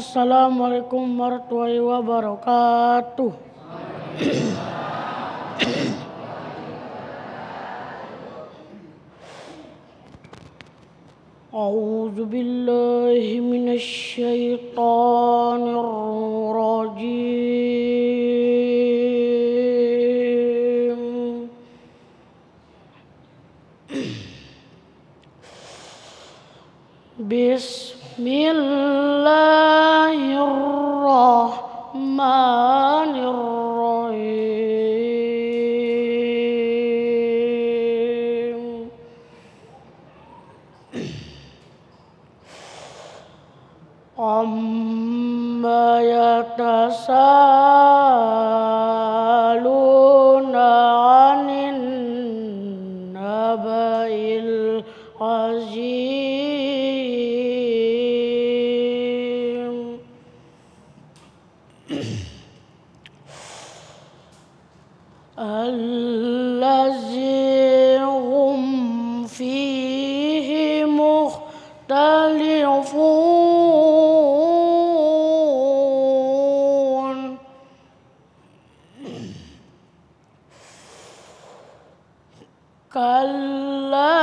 Assalamualaikum warahmatullahi wabarakatuh. A'udzu billahi minasy syaithanir rajim. Bismillahirrahmanirrahim. Amma yatasaluna 'anin naba'il azim. Allazi hum fihi mukhtalifun. Kalla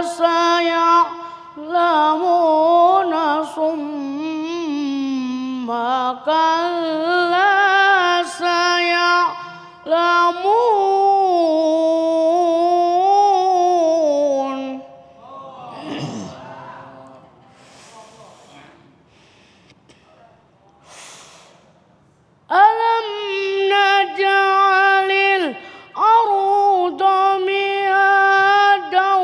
saya'lamuna summa kalla saya'lamun. Alam naj'alil arda mihadan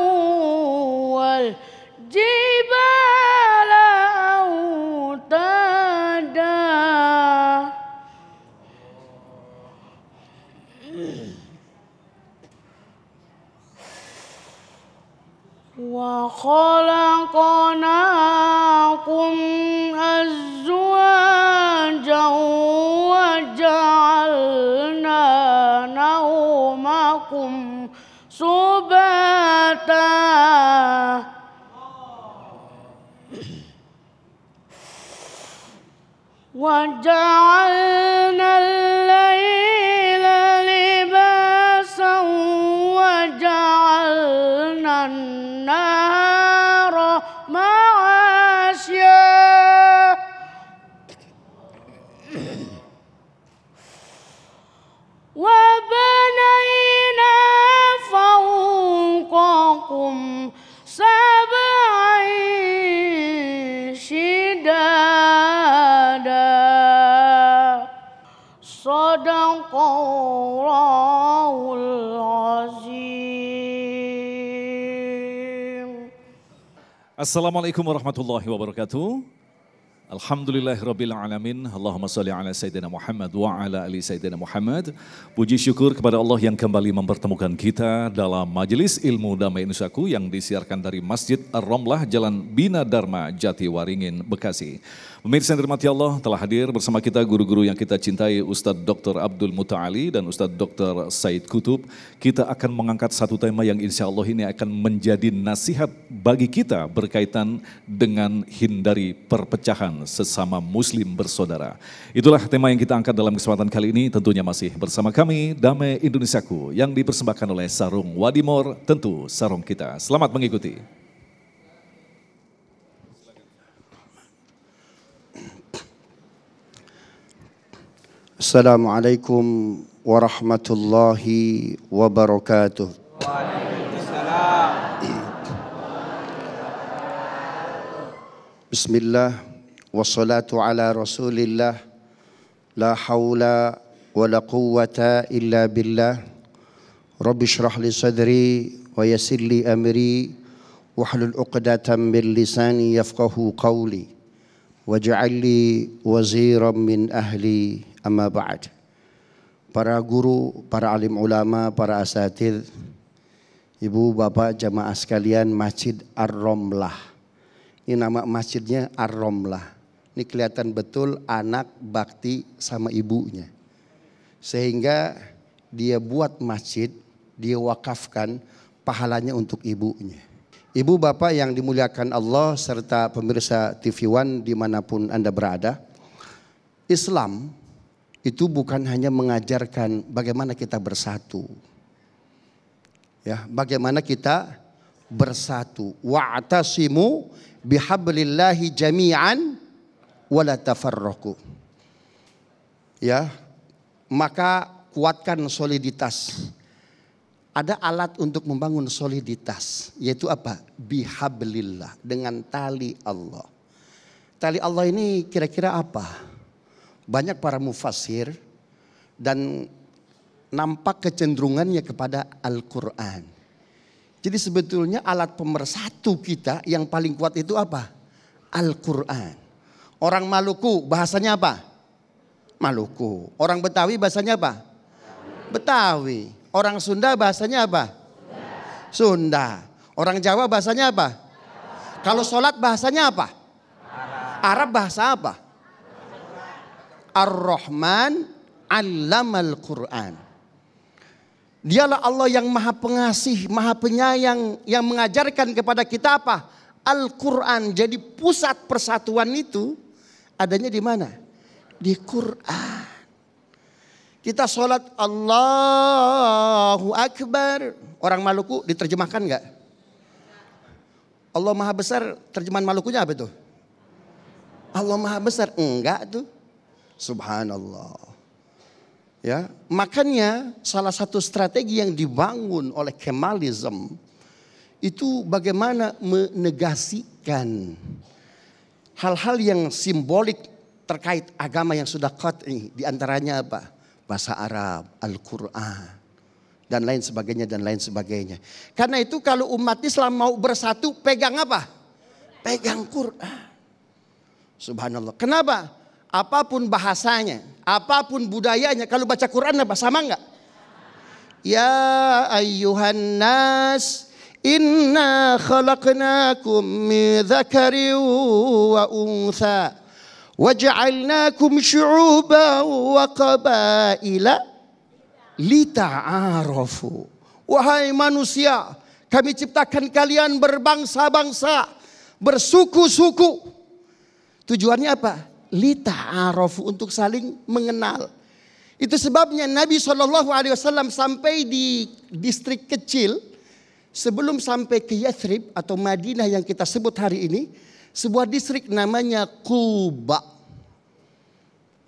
wal jibala autada wa khalaqnakum azwajan wa ja'alna naumakum subata wa ja'alna al-laila libasan wa ja'alna an-nahara ma'asya wa banayna fawqakum sab'an shidada. Shadaqallahul azim. Assalamualaikum warahmatullahi wabarakatuh. Alhamdulillahirabbil alamin. Allahumma shalli ala sayyidina Muhammad wa ala ali sayyidina Muhammad. Puji syukur kepada Allah yang kembali mempertemukan kita dalam Majelis Ilmu Damai Nusaku yang disiarkan dari Masjid Ar-Romlah, Jalan Bina Dharma, Jatiwaringin, Bekasi. Pemirsa yang dirahmati Allah, telah hadir bersama kita guru-guru yang kita cintai, Ustadz Dr. Abdul Muta'ali dan Ustadz Dr. Said Kutub. Kita akan mengangkat satu tema yang insya Allah ini akan menjadi nasihat bagi kita berkaitan dengan hindari perpecahan sesama muslim bersaudara. Itulah tema yang kita angkat dalam kesempatan kali ini, tentunya masih bersama kami Damai Indonesiaku yang dipersembahkan oleh Sarung Wadimor, tentu sarung kita. Selamat mengikuti. Assalamualaikum warahmatullahi wabarakatuh. Waalaikumsalam. Bismillah wassalatu ala rasulillah. La hawla wa la quwwata illa billah. Rabbi shrah li sadri wa yassir li amri wahlul 'uqdatam min lisani yafqahu qawli waj'al li waziran min ahli. Amma ba'd. Para guru, para alim ulama, para asatidz, ibu bapak jamaah sekalian, Masjid Ar-Romlah. Ini nama masjidnya Ar-Romlah. Ini kelihatan betul anak bakti sama ibunya. Sehingga dia buat masjid, dia wakafkan pahalanya untuk ibunya. Ibu bapak yang dimuliakan Allah serta pemirsa TV One dimanapun Anda berada. Islam itu bukan hanya mengajarkan bagaimana kita bersatu. Ya, bagaimana kita bersatu. Wa'tasimu bihablillahi jami'an wala tafarraqu. Ya, maka kuatkan soliditas. Ada alat untuk membangun soliditas, yaitu apa? Bihablillah, dengan tali Allah. Tali Allah ini kira-kira apa? Banyak para mufassir dan nampak kecenderungannya kepada Al-Quran. Jadi sebetulnya alat pemersatu kita yang paling kuat itu apa? Al-Quran. Orang Maluku bahasanya apa? Maluku. Orang Betawi bahasanya apa? Betawi. Orang Sunda bahasanya apa? Sunda. Orang Jawa bahasanya apa? Kalau sholat bahasanya apa? Arab bahasa apa? Ar-Rahman allamal Quran. Dialah Allah yang maha pengasih, maha penyayang, yang mengajarkan kepada kita apa? Al-Quran. Jadi pusat persatuan itu adanya di mana? Di Quran. Kita sholat Allahu Akbar. Orang Maluku diterjemahkan enggak? Allah Maha Besar, terjemahan Malukunya apa itu? Allah Maha Besar, enggak tuh. Subhanallah. Ya, makanya salah satu strategi yang dibangun oleh Kemalism itu bagaimana menegasikan hal-hal yang simbolik terkait agama yang sudah qat'i, di antaranya apa? Bahasa Arab, Al-Quran, dan lain sebagainya, dan lain sebagainya. Karena itu kalau umat Islam mau bersatu, pegang apa? Pegang Quran. Subhanallah. Kenapa? Apapun bahasanya, apapun budayanya, kalau baca Quran apa? Sama enggak? Ya ayyuhan nas, inna khalaqnakum min dzakarin wa untha. Waja'alnakum syu'uban wa qabaila lita'arafu. Wahai manusia, kami ciptakan kalian berbangsa-bangsa, bersuku-suku. Tujuannya apa? Lita'arafu, untuk saling mengenal. Itu sebabnya Nabi SAW sampai di distrik kecil, sebelum sampai ke Yathrib atau Madinah yang kita sebut hari ini, sebuah distrik namanya Quba.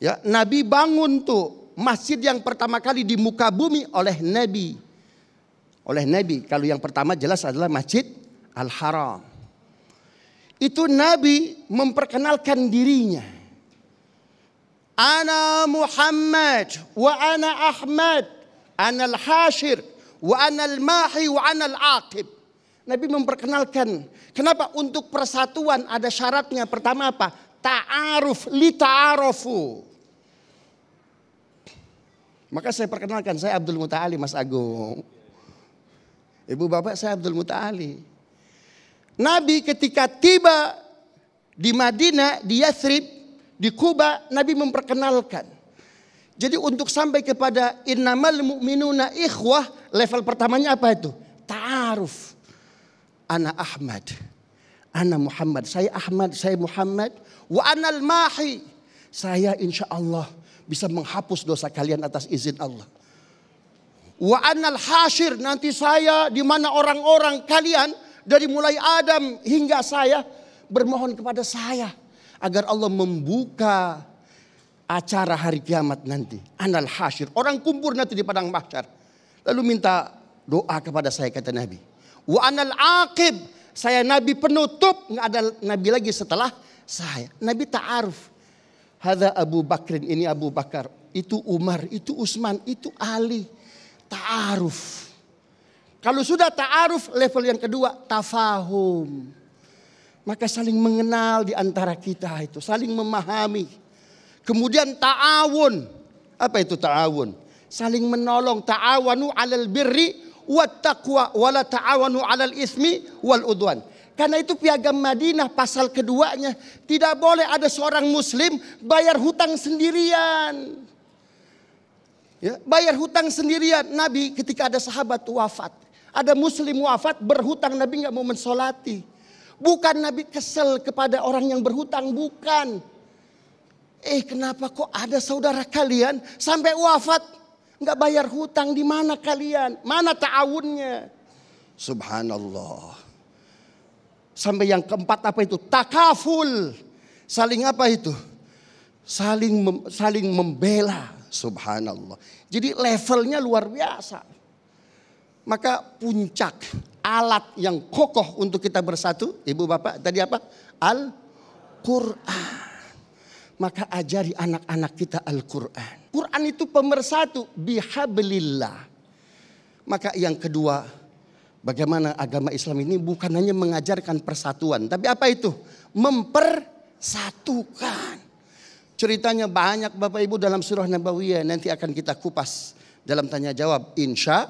Ya, Nabi bangun tuh masjid yang pertama kali di muka bumi oleh Nabi. Oleh Nabi, kalau yang pertama jelas adalah Masjid Al-Haram. Itu Nabi memperkenalkan dirinya. Ana Muhammad wa ana Ahmad, ana al-Hashir wa ana al-Mahi wa ana al-Aqib. Nabi memperkenalkan. Kenapa? Untuk persatuan ada syaratnya. Pertama apa? Ta'aruf, li ta'arufu. Maka saya perkenalkan, saya Abdul Muta'ali, Mas Agung. Ibu bapak, saya Abdul Muta'ali. Nabi ketika tiba di Madinah, di Yathrib, di Quba, Nabi memperkenalkan. Jadi untuk sampai kepada innamal mu'minuna ikhwah, level pertamanya apa itu? Ta'aruf. Ana Ahmad, ana Muhammad, saya Ahmad, saya Muhammad. Wa anal mahi, saya insya Allah bisa menghapus dosa kalian atas izin Allah. Wa anal hashir, nanti saya di mana orang-orang kalian dari mulai Adam hingga saya bermohon kepada saya agar Allah membuka acara hari kiamat nanti. Anal hashir, orang kumpul nanti di padang mahsyar. Lalu minta doa kepada saya, kata Nabi. Wa anal aqib, saya Nabi penutup, nggak ada Nabi lagi setelah saya. Nabi ta'aruf. Hadza Abu Bakrin, ini Abu Bakar, itu Umar, itu Utsman, itu Ali. Ta'aruf. Kalau sudah ta'aruf, level yang kedua tafahum. Maka saling mengenal di antara kita itu, saling memahami. Kemudian ta'awun. Apa itu ta'awun? Saling menolong. Ta'awanu 'alal birri wat taqwa wala ta'awanu 'alal ismi wal udwan. Karena itu piagam Madinah pasal keduanya, tidak boleh ada seorang muslim bayar hutang sendirian. Ya, bayar hutang sendirian. Nabi ketika ada sahabat wafat, Ada muslim wafat berhutang, Nabi nggak mau mensolati. Bukan Nabi kesel kepada orang yang berhutang, bukan. Kenapa kok ada saudara kalian sampai wafat nggak bayar hutang? Di mana kalian? Mana ta'awunnya? Subhanallah. Sampai yang keempat apa itu? Takaful. Saling apa itu? Saling membela. Subhanallah. Jadi levelnya luar biasa. Maka puncak alat yang kokoh untuk kita bersatu, ibu bapak tadi apa? Al-Quran. Maka ajari anak-anak kita Al-Quran. Quran itu pemersatu, bihablillah. Maka yang kedua, bagaimana agama Islam ini bukan hanya mengajarkan persatuan. Tapi apa itu? Mempersatukan. Ceritanya banyak Bapak Ibu dalam surah Nabawiyah. Nanti akan kita kupas dalam tanya jawab. Insya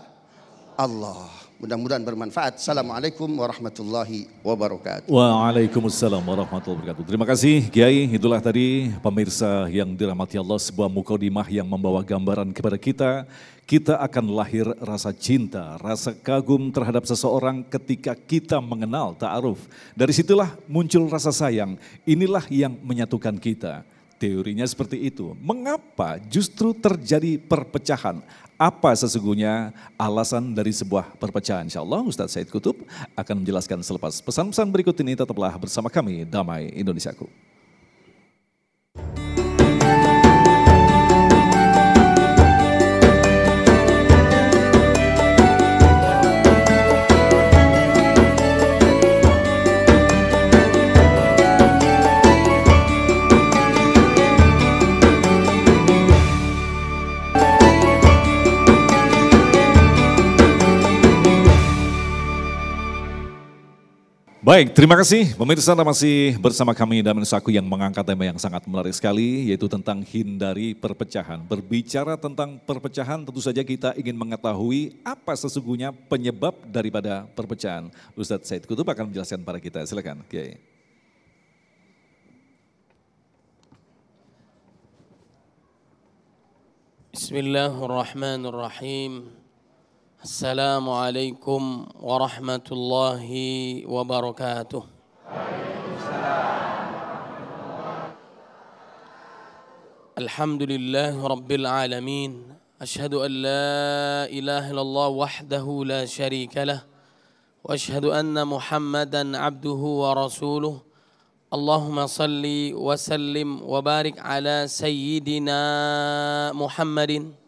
Allah. Mudah-mudahan bermanfaat. Assalamualaikum warahmatullahi wabarakatuh. Waalaikumsalam warahmatullahi wabarakatuh. Terima kasih Kiai. Itulah tadi pemirsa yang dirahmati Allah, sebuah mukadimah yang membawa gambaran kepada kita. Kita akan lahir rasa cinta, rasa kagum terhadap seseorang ketika kita mengenal ta'aruf. Dari situlah muncul rasa sayang. Inilah yang menyatukan kita. Teorinya seperti itu. Mengapa justru terjadi perpecahan? Apa sesungguhnya alasan dari sebuah perpecahan? InsyaAllah Ustaz Said Kutub akan menjelaskan selepas pesan-pesan berikut ini. Tetaplah bersama kami, Damai Indonesiaku. Baik, terima kasih pemirsa, Anda masih bersama kami Damai Indonesiaku yang mengangkat tema yang sangat menarik sekali, yaitu tentang hindari perpecahan. Berbicara tentang perpecahan, tentu saja kita ingin mengetahui apa sesungguhnya penyebab daripada perpecahan. Ustadz Said Kutub akan menjelaskan pada kita, silakan Kiai. Bismillahirrahmanirrahim. Assalamualaikum warahmatullahi wabarakatuh. Alhamdulillah rabbil alamin. Ashhadu an la ilaha illallah wahdahu la syarika lah. Wa ashhadu anna Muhammadan abduhu wa rasuluh. Allahumma salli wa sallim wa barik ala sayyidina Muhammadin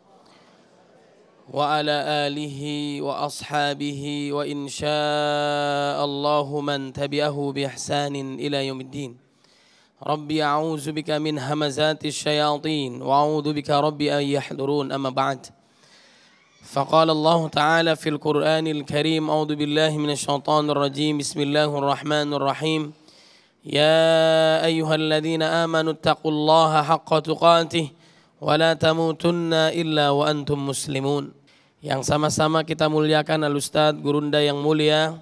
wa ala alihi wa ashabihi wa insya'allahu man tabi'ahu bi ihsanin ila yaumiddin. Rabbi a'udzu bika min hamazatis syayatin wa a'udzu bika rabbi an yahdurun, amma ba'd. Faqala Allah Ta'ala fil Qur'anil Karim, a'udzu billahi minasy syaithanir rajim. Bismillahirrahmanirrahim. Ya ayyuhalladzina amanu taqullaha haqqa tuqatih wa la tamutunna illa wa antum muslimun. Yang sama-sama kita muliakan Al-Ustadz Gurunda yang mulia,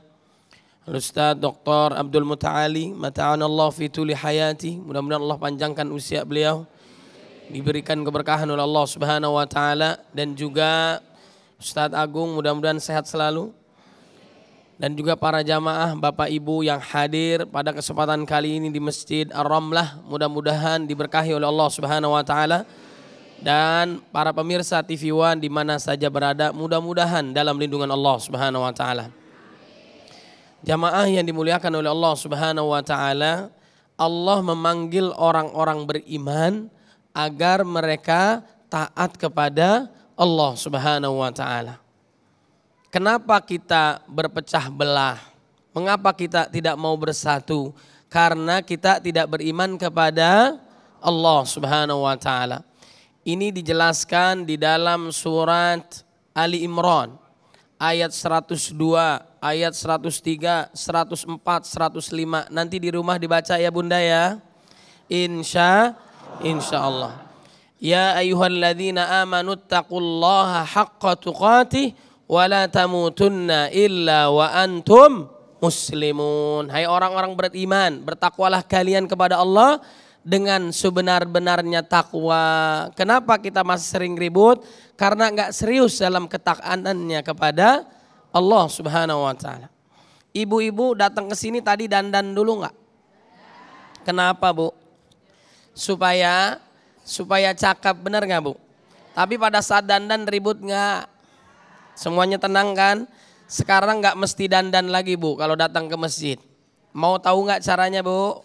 Al-Ustadz Dr. Abdul Muta'ali, mata'anallah fi tuli hayati. Mudah-mudahan Allah panjangkan usia beliau, diberikan keberkahan oleh Allah Subhanahu wa taala, dan juga Ustadz Agung mudah-mudahan sehat selalu. Dan juga para jamaah Bapak Ibu yang hadir pada kesempatan kali ini di Masjid Ar-Ramlah, mudah-mudahan diberkahi oleh Allah Subhanahu wa taala. Dan para pemirsa TV One di mana saja berada, mudah-mudahan dalam lindungan Allah Subhanahu wa taala. Jamaah yang dimuliakan oleh Allah Subhanahu wa taala, Allah memanggil orang-orang beriman agar mereka taat kepada Allah Subhanahu wa taala. Kenapa kita berpecah belah? Mengapa kita tidak mau bersatu? Karena kita tidak beriman kepada Allah Subhanahu wa taala. Ini dijelaskan di dalam surat Ali Imran ayat 102, ayat 103, 104, 105. Nanti di rumah dibaca ya Bunda ya. Insya Allah. Ya ayyuhalladzina amanu taqullaha haqqa tuqatih wa la tamutunna illa wa antum muslimun. Hai orang-orang beriman, bertakwalah kalian kepada Allah dengan sebenar-benarnya takwa. Kenapa kita masih sering ribut? Karena enggak serius dalam ketaatannya kepada Allah Subhanahu wa taala. Ibu-ibu datang ke sini tadi dandan dulu enggak? Kenapa, Bu? Supaya cakep, benar enggak, Bu? Tapi pada saat dandan ribut enggak? Semuanya tenang kan? Sekarang enggak mesti dandan lagi, Bu, kalau datang ke masjid. Mau tahu enggak caranya, Bu?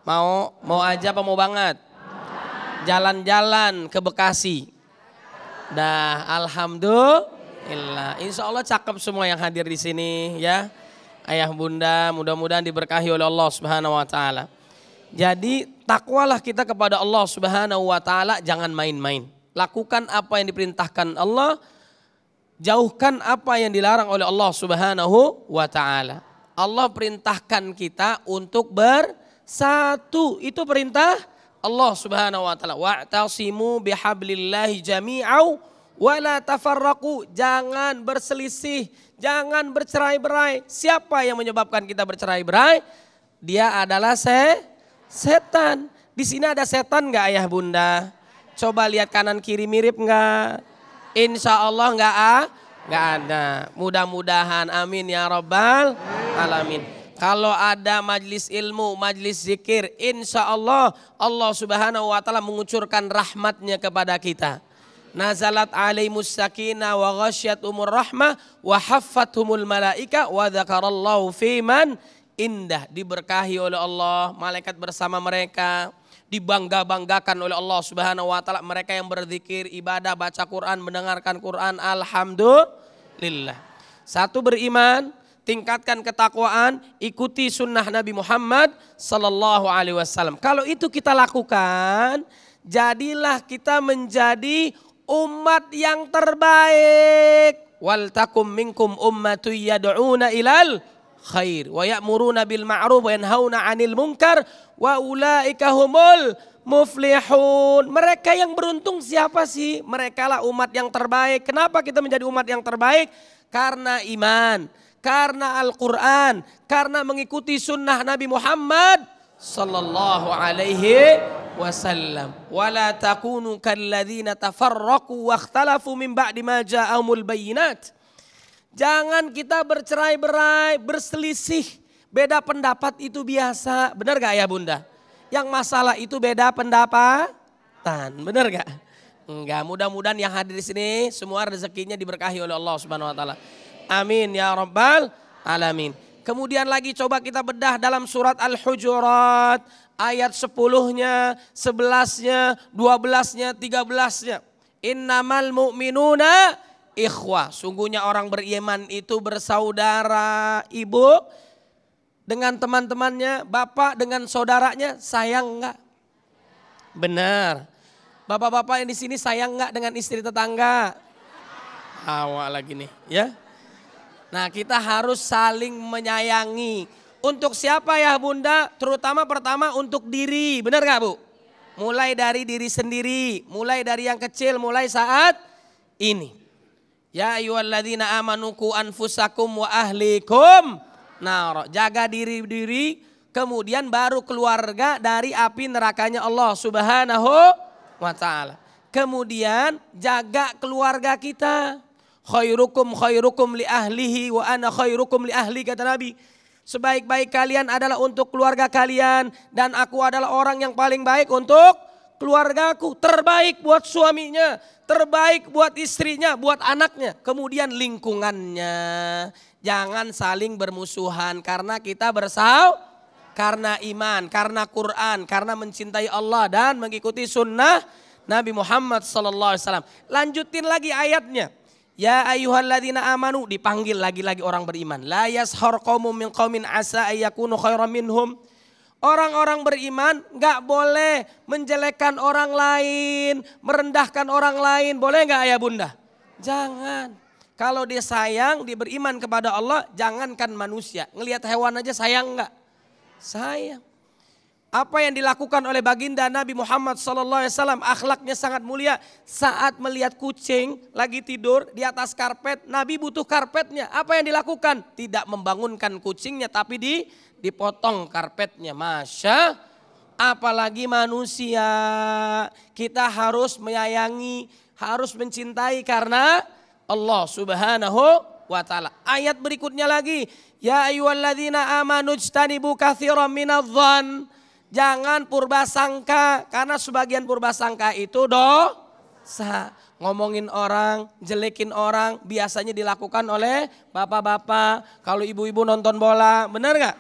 Mau aja apa mau banget? Jalan-jalan ke Bekasi. Dah, alhamdulillah. Insya Allah cakep semua yang hadir di sini ya. Ayah bunda mudah-mudahan diberkahi oleh Allah Subhanahu wa taala. Jadi takwalah kita kepada Allah Subhanahu wa taala, jangan main-main. Lakukan apa yang diperintahkan Allah, jauhkan apa yang dilarang oleh Allah Subhanahu wa taala. Allah perintahkan kita untuk bersatu, itu perintah Allah Subhanahu wa taala. Wa'tasimu bihablillahi jami'au wa la tafarraqu. Jangan berselisih, jangan bercerai-berai. Siapa yang menyebabkan kita bercerai-berai? Dia adalah setan. Di sini ada setan enggak ayah bunda? Coba lihat kanan kiri mirip enggak? Insya Allah enggak ada. Mudah-mudahan, amin ya rabbal alamin. Kalau ada majlis ilmu, majlis zikir, insya Allah Allah Subhanahu wa taala mengucurkan rahmatnya kepada kita. Nazalat alaihimus sakinah wa ghasyyatumur rahmah wa haffathumul malaika wa dzakarallahu fiman indah. Diberkahi oleh Allah, malaikat bersama mereka, dibangga-banggakan oleh Allah Subhanahu wa taala, mereka yang berzikir, ibadah, baca Quran, mendengarkan Quran, alhamdulillah. Satu, beriman, tingkatkan ketakwaan, ikuti sunnah Nabi Muhammad sallallahu alaihi wasallam. Kalau itu kita lakukan, jadilah kita menjadi umat yang terbaik. Wal takum minkum ummatun yad'una ilal khair wa ya'muruna bil ma'ruf wa yanhauna 'anil munkar wa ulaika humul muflihun. Mereka yang beruntung siapa sih? Mereka lah umat yang terbaik. Kenapa kita menjadi umat yang terbaik? Karena iman, karena Al-Quran, karena mengikuti sunnah Nabi Muhammad sallallahu alaihi wasallam. Wala takunu kalladzina tafarraqu wakhtalafu min ba'di ma ja'ahumul bayyinat. Jangan kita bercerai-berai, berselisih, beda pendapat itu biasa. Benar gak ya bunda? Yang masalah itu beda pendapatan. Benar gak? Enggak, mudah-mudahan yang hadir di sini semua rezekinya diberkahi oleh Allah Subhanahu wa taala. Amin ya rabbal alamin. Kemudian lagi coba kita bedah dalam surat Al-Hujurat ayat 10-nya, 11-nya, 12-nya, 13-nya. Innamal mu'minuna ikhwah. Sungguhnya orang beriman itu bersaudara. Ibu dengan teman-temannya, bapak dengan saudaranya sayang enggak? Benar. Bapak-bapak yang di sini sayang enggak dengan istri tetangga? Awak lagi nih, ya. Nah, kita harus saling menyayangi. Untuk siapa ya bunda? Terutama pertama untuk diri, benar gak bu? Mulai dari diri sendiri, mulai dari yang kecil, mulai saat ini. Ya ayyuhalladzina amanu qu anfusakum wa ahlikum nar. Jaga diri, kemudian baru keluarga dari api nerakanya Allah Subhanahu wa taala. Kemudian jaga keluarga kita. Khairukum li ahlihi wa ana khairukum li ahli, kata Nabi. Sebaik-baik kalian adalah untuk keluarga kalian dan aku adalah orang yang paling baik untuk keluargaku. Terbaik buat suaminya, terbaik buat istrinya, buat anaknya, kemudian lingkungannya. Jangan saling bermusuhan karena kita karena iman, karena Quran, karena mencintai Allah dan mengikuti sunnah Nabi Muhammad sallallahu alaihi wasallam. Lanjutin lagi ayatnya. Ya ayyuhalladzina amanu, dipanggil lagi-lagi orang beriman. La yashar qaumun min qaumin asa ayyakunu khairan minhum. Orang-orang beriman enggak boleh menjelekkan orang lain, merendahkan orang lain. Boleh enggak ayah bunda? Jangan. Kalau dia sayang, dia beriman kepada Allah, jangankan manusia. Ngelihat hewan aja sayang enggak? Sayang. Apa yang dilakukan oleh baginda Nabi Muhammad SAW, akhlaknya sangat mulia. Saat melihat kucing lagi tidur di atas karpet, Nabi butuh karpetnya. Apa yang dilakukan? Tidak membangunkan kucingnya tapi dipotong karpetnya. Masya, apalagi manusia. Kita harus menyayangi, harus mencintai karena Allah Subhanahu wa ta'ala. Ayat berikutnya lagi, ya ayyuhalladzina amanu ijtanibu katsiran minadh-dhann. Jangan purbasangka, karena sebagian purbasangka itu dosa. Ngomongin orang, jelekin orang, biasanya dilakukan oleh bapak-bapak. Kalau ibu-ibu nonton bola, benar gak?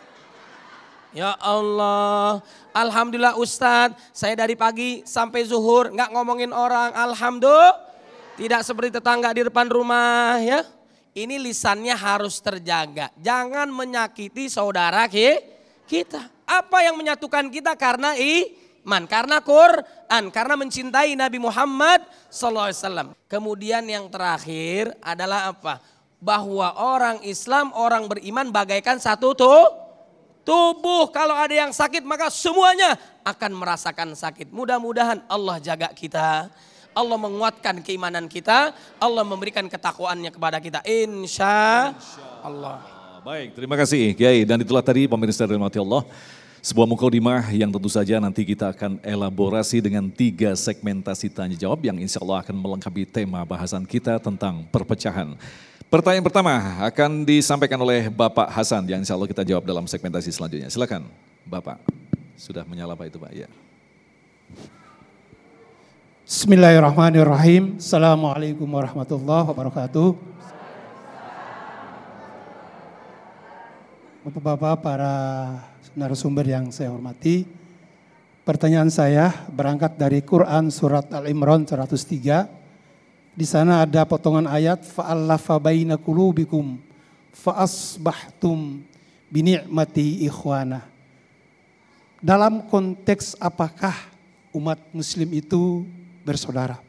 Ya Allah, alhamdulillah Ustadz, saya dari pagi sampai zuhur nggak ngomongin orang, alhamdulillah. Tidak seperti tetangga di depan rumah ya. Ini lisannya harus terjaga, jangan menyakiti saudara kita. Apa yang menyatukan kita? Karena iman, karena Quran, karena mencintai Nabi Muhammad SAW. Kemudian yang terakhir adalah apa? Bahwa orang Islam, orang beriman bagaikan satu tubuh. Kalau ada yang sakit maka semuanya akan merasakan sakit. Mudah-mudahan Allah jaga kita. Allah menguatkan keimanan kita. Allah memberikan ketakwaannya kepada kita. Insya Allah. Baik, terima kasih Kiai. Dan itulah tadi pemirsa dirahmati Allah. Sebuah mukadimah yang tentu saja nanti kita akan elaborasi dengan 3 segmentasi tanya jawab yang insya Allah akan melengkapi tema bahasan kita tentang perpecahan. Pertanyaan pertama akan disampaikan oleh Bapak Hasan yang insya Allah kita jawab dalam segmentasi selanjutnya. Silakan Bapak. Sudah menyala Pak itu Pak? Ya. Bismillahirrahmanirrahim. Assalamualaikum warahmatullahi wabarakatuh. Bapak-bapak, para narasumber yang saya hormati. Pertanyaan saya berangkat dari Quran surat Al-Imran 103. Di sana ada potongan ayat fa'allafa baina qulubikum fa'asbahtum bini'mati ikhwana. Dalam konteks apakah umat muslim itu bersaudara?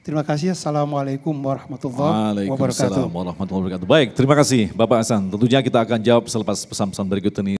Terima kasih. Assalamualaikum warahmatullahi wabarakatuh. Waalaikumsalam warahmatullahi wabarakatuh. Baik, terima kasih Bapak Hasan. Tentunya kita akan jawab selepas pesan-pesan berikut ini.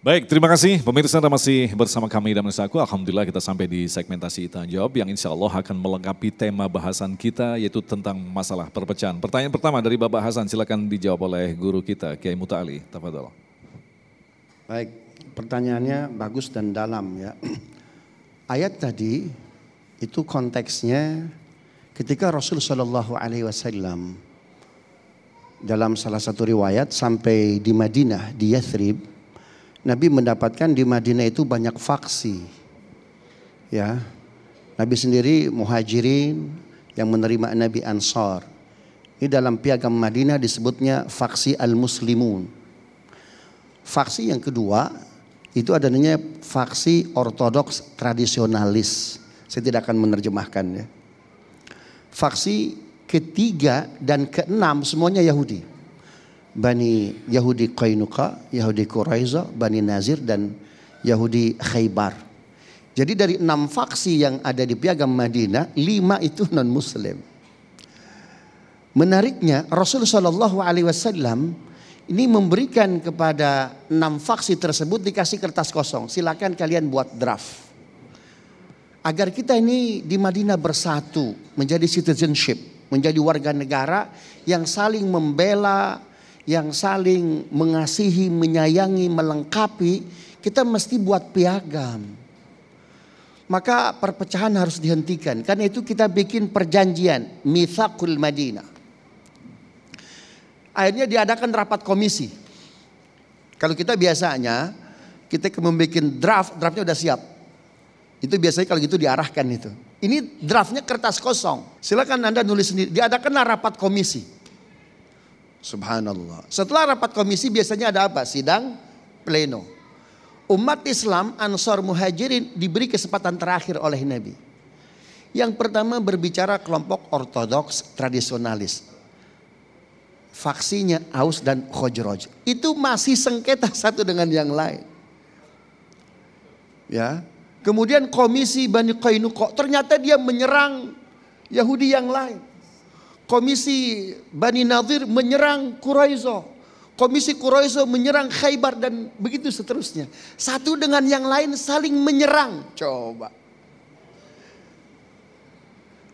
Baik, terima kasih pemirsa Anda masih bersama kami dan aku. Alhamdulillah kita sampai di segmentasi tanya jawab yang insya Allah akan melengkapi tema bahasan kita yaitu tentang masalah perpecahan. Pertanyaan pertama dari Bapak Hasan, silakan dijawab oleh guru kita Kiai Muta'ali. Tafadhol. Baik, pertanyaannya bagus dan dalam ya. Ayat tadi itu konteksnya ketika Rasul Shallallahu Alaihi Wasallam dalam salah satu riwayat sampai di Madinah, di Yathrib, Nabi mendapatkan di Madinah itu banyak faksi. Ya. Nabi sendiri muhajirin yang menerima Nabi Ansar. Ini dalam piagam Madinah disebutnya faksi al-muslimun. Faksi yang kedua itu adanya faksi ortodoks tradisionalis. Saya tidak akan menerjemahkannya. Faksi ketiga dan keenam semuanya Yahudi. Bani Yahudi Qainuqa, Yahudi Quraiza, Bani Nazir dan Yahudi Khaybar. Jadi dari 6 faksi yang ada di piagam Madinah, 5 itu non muslim. Menariknya Rasulullah SAW Ini memberikan kepada 6 faksi tersebut dikasih kertas kosong. Silakan kalian buat draft. Agar kita ini di Madinah bersatu, menjadi citizenship, menjadi warga negara yang saling membela, yang saling mengasihi, menyayangi, melengkapi. Kita mesti buat piagam. Maka perpecahan harus dihentikan. Karena itu kita bikin perjanjian, Mitsaqul Madinah. Akhirnya diadakan rapat komisi. Kalau kita biasanya, kita membuat draftnya udah siap. Itu biasanya kalau gitu diarahkan itu. Ini draftnya kertas kosong. Silakan Anda nulis sendiri. Diadakanlah rapat komisi. Subhanallah. Setelah rapat komisi biasanya ada apa? Sidang pleno. Umat Islam Ansar Muhajirin diberi kesempatan terakhir oleh Nabi. Yang pertama berbicara kelompok ortodoks tradisionalis. Faksinya Aus dan Khazraj. Itu masih sengketa satu dengan yang lain. Ya. Kemudian komisi Bani Qainuqa, ternyata dia menyerang Yahudi yang lain. Komisi Bani Nadir menyerang Quraizah. Komisi Quraizah menyerang Khaybar dan begitu seterusnya. Satu dengan yang lain saling menyerang. Coba.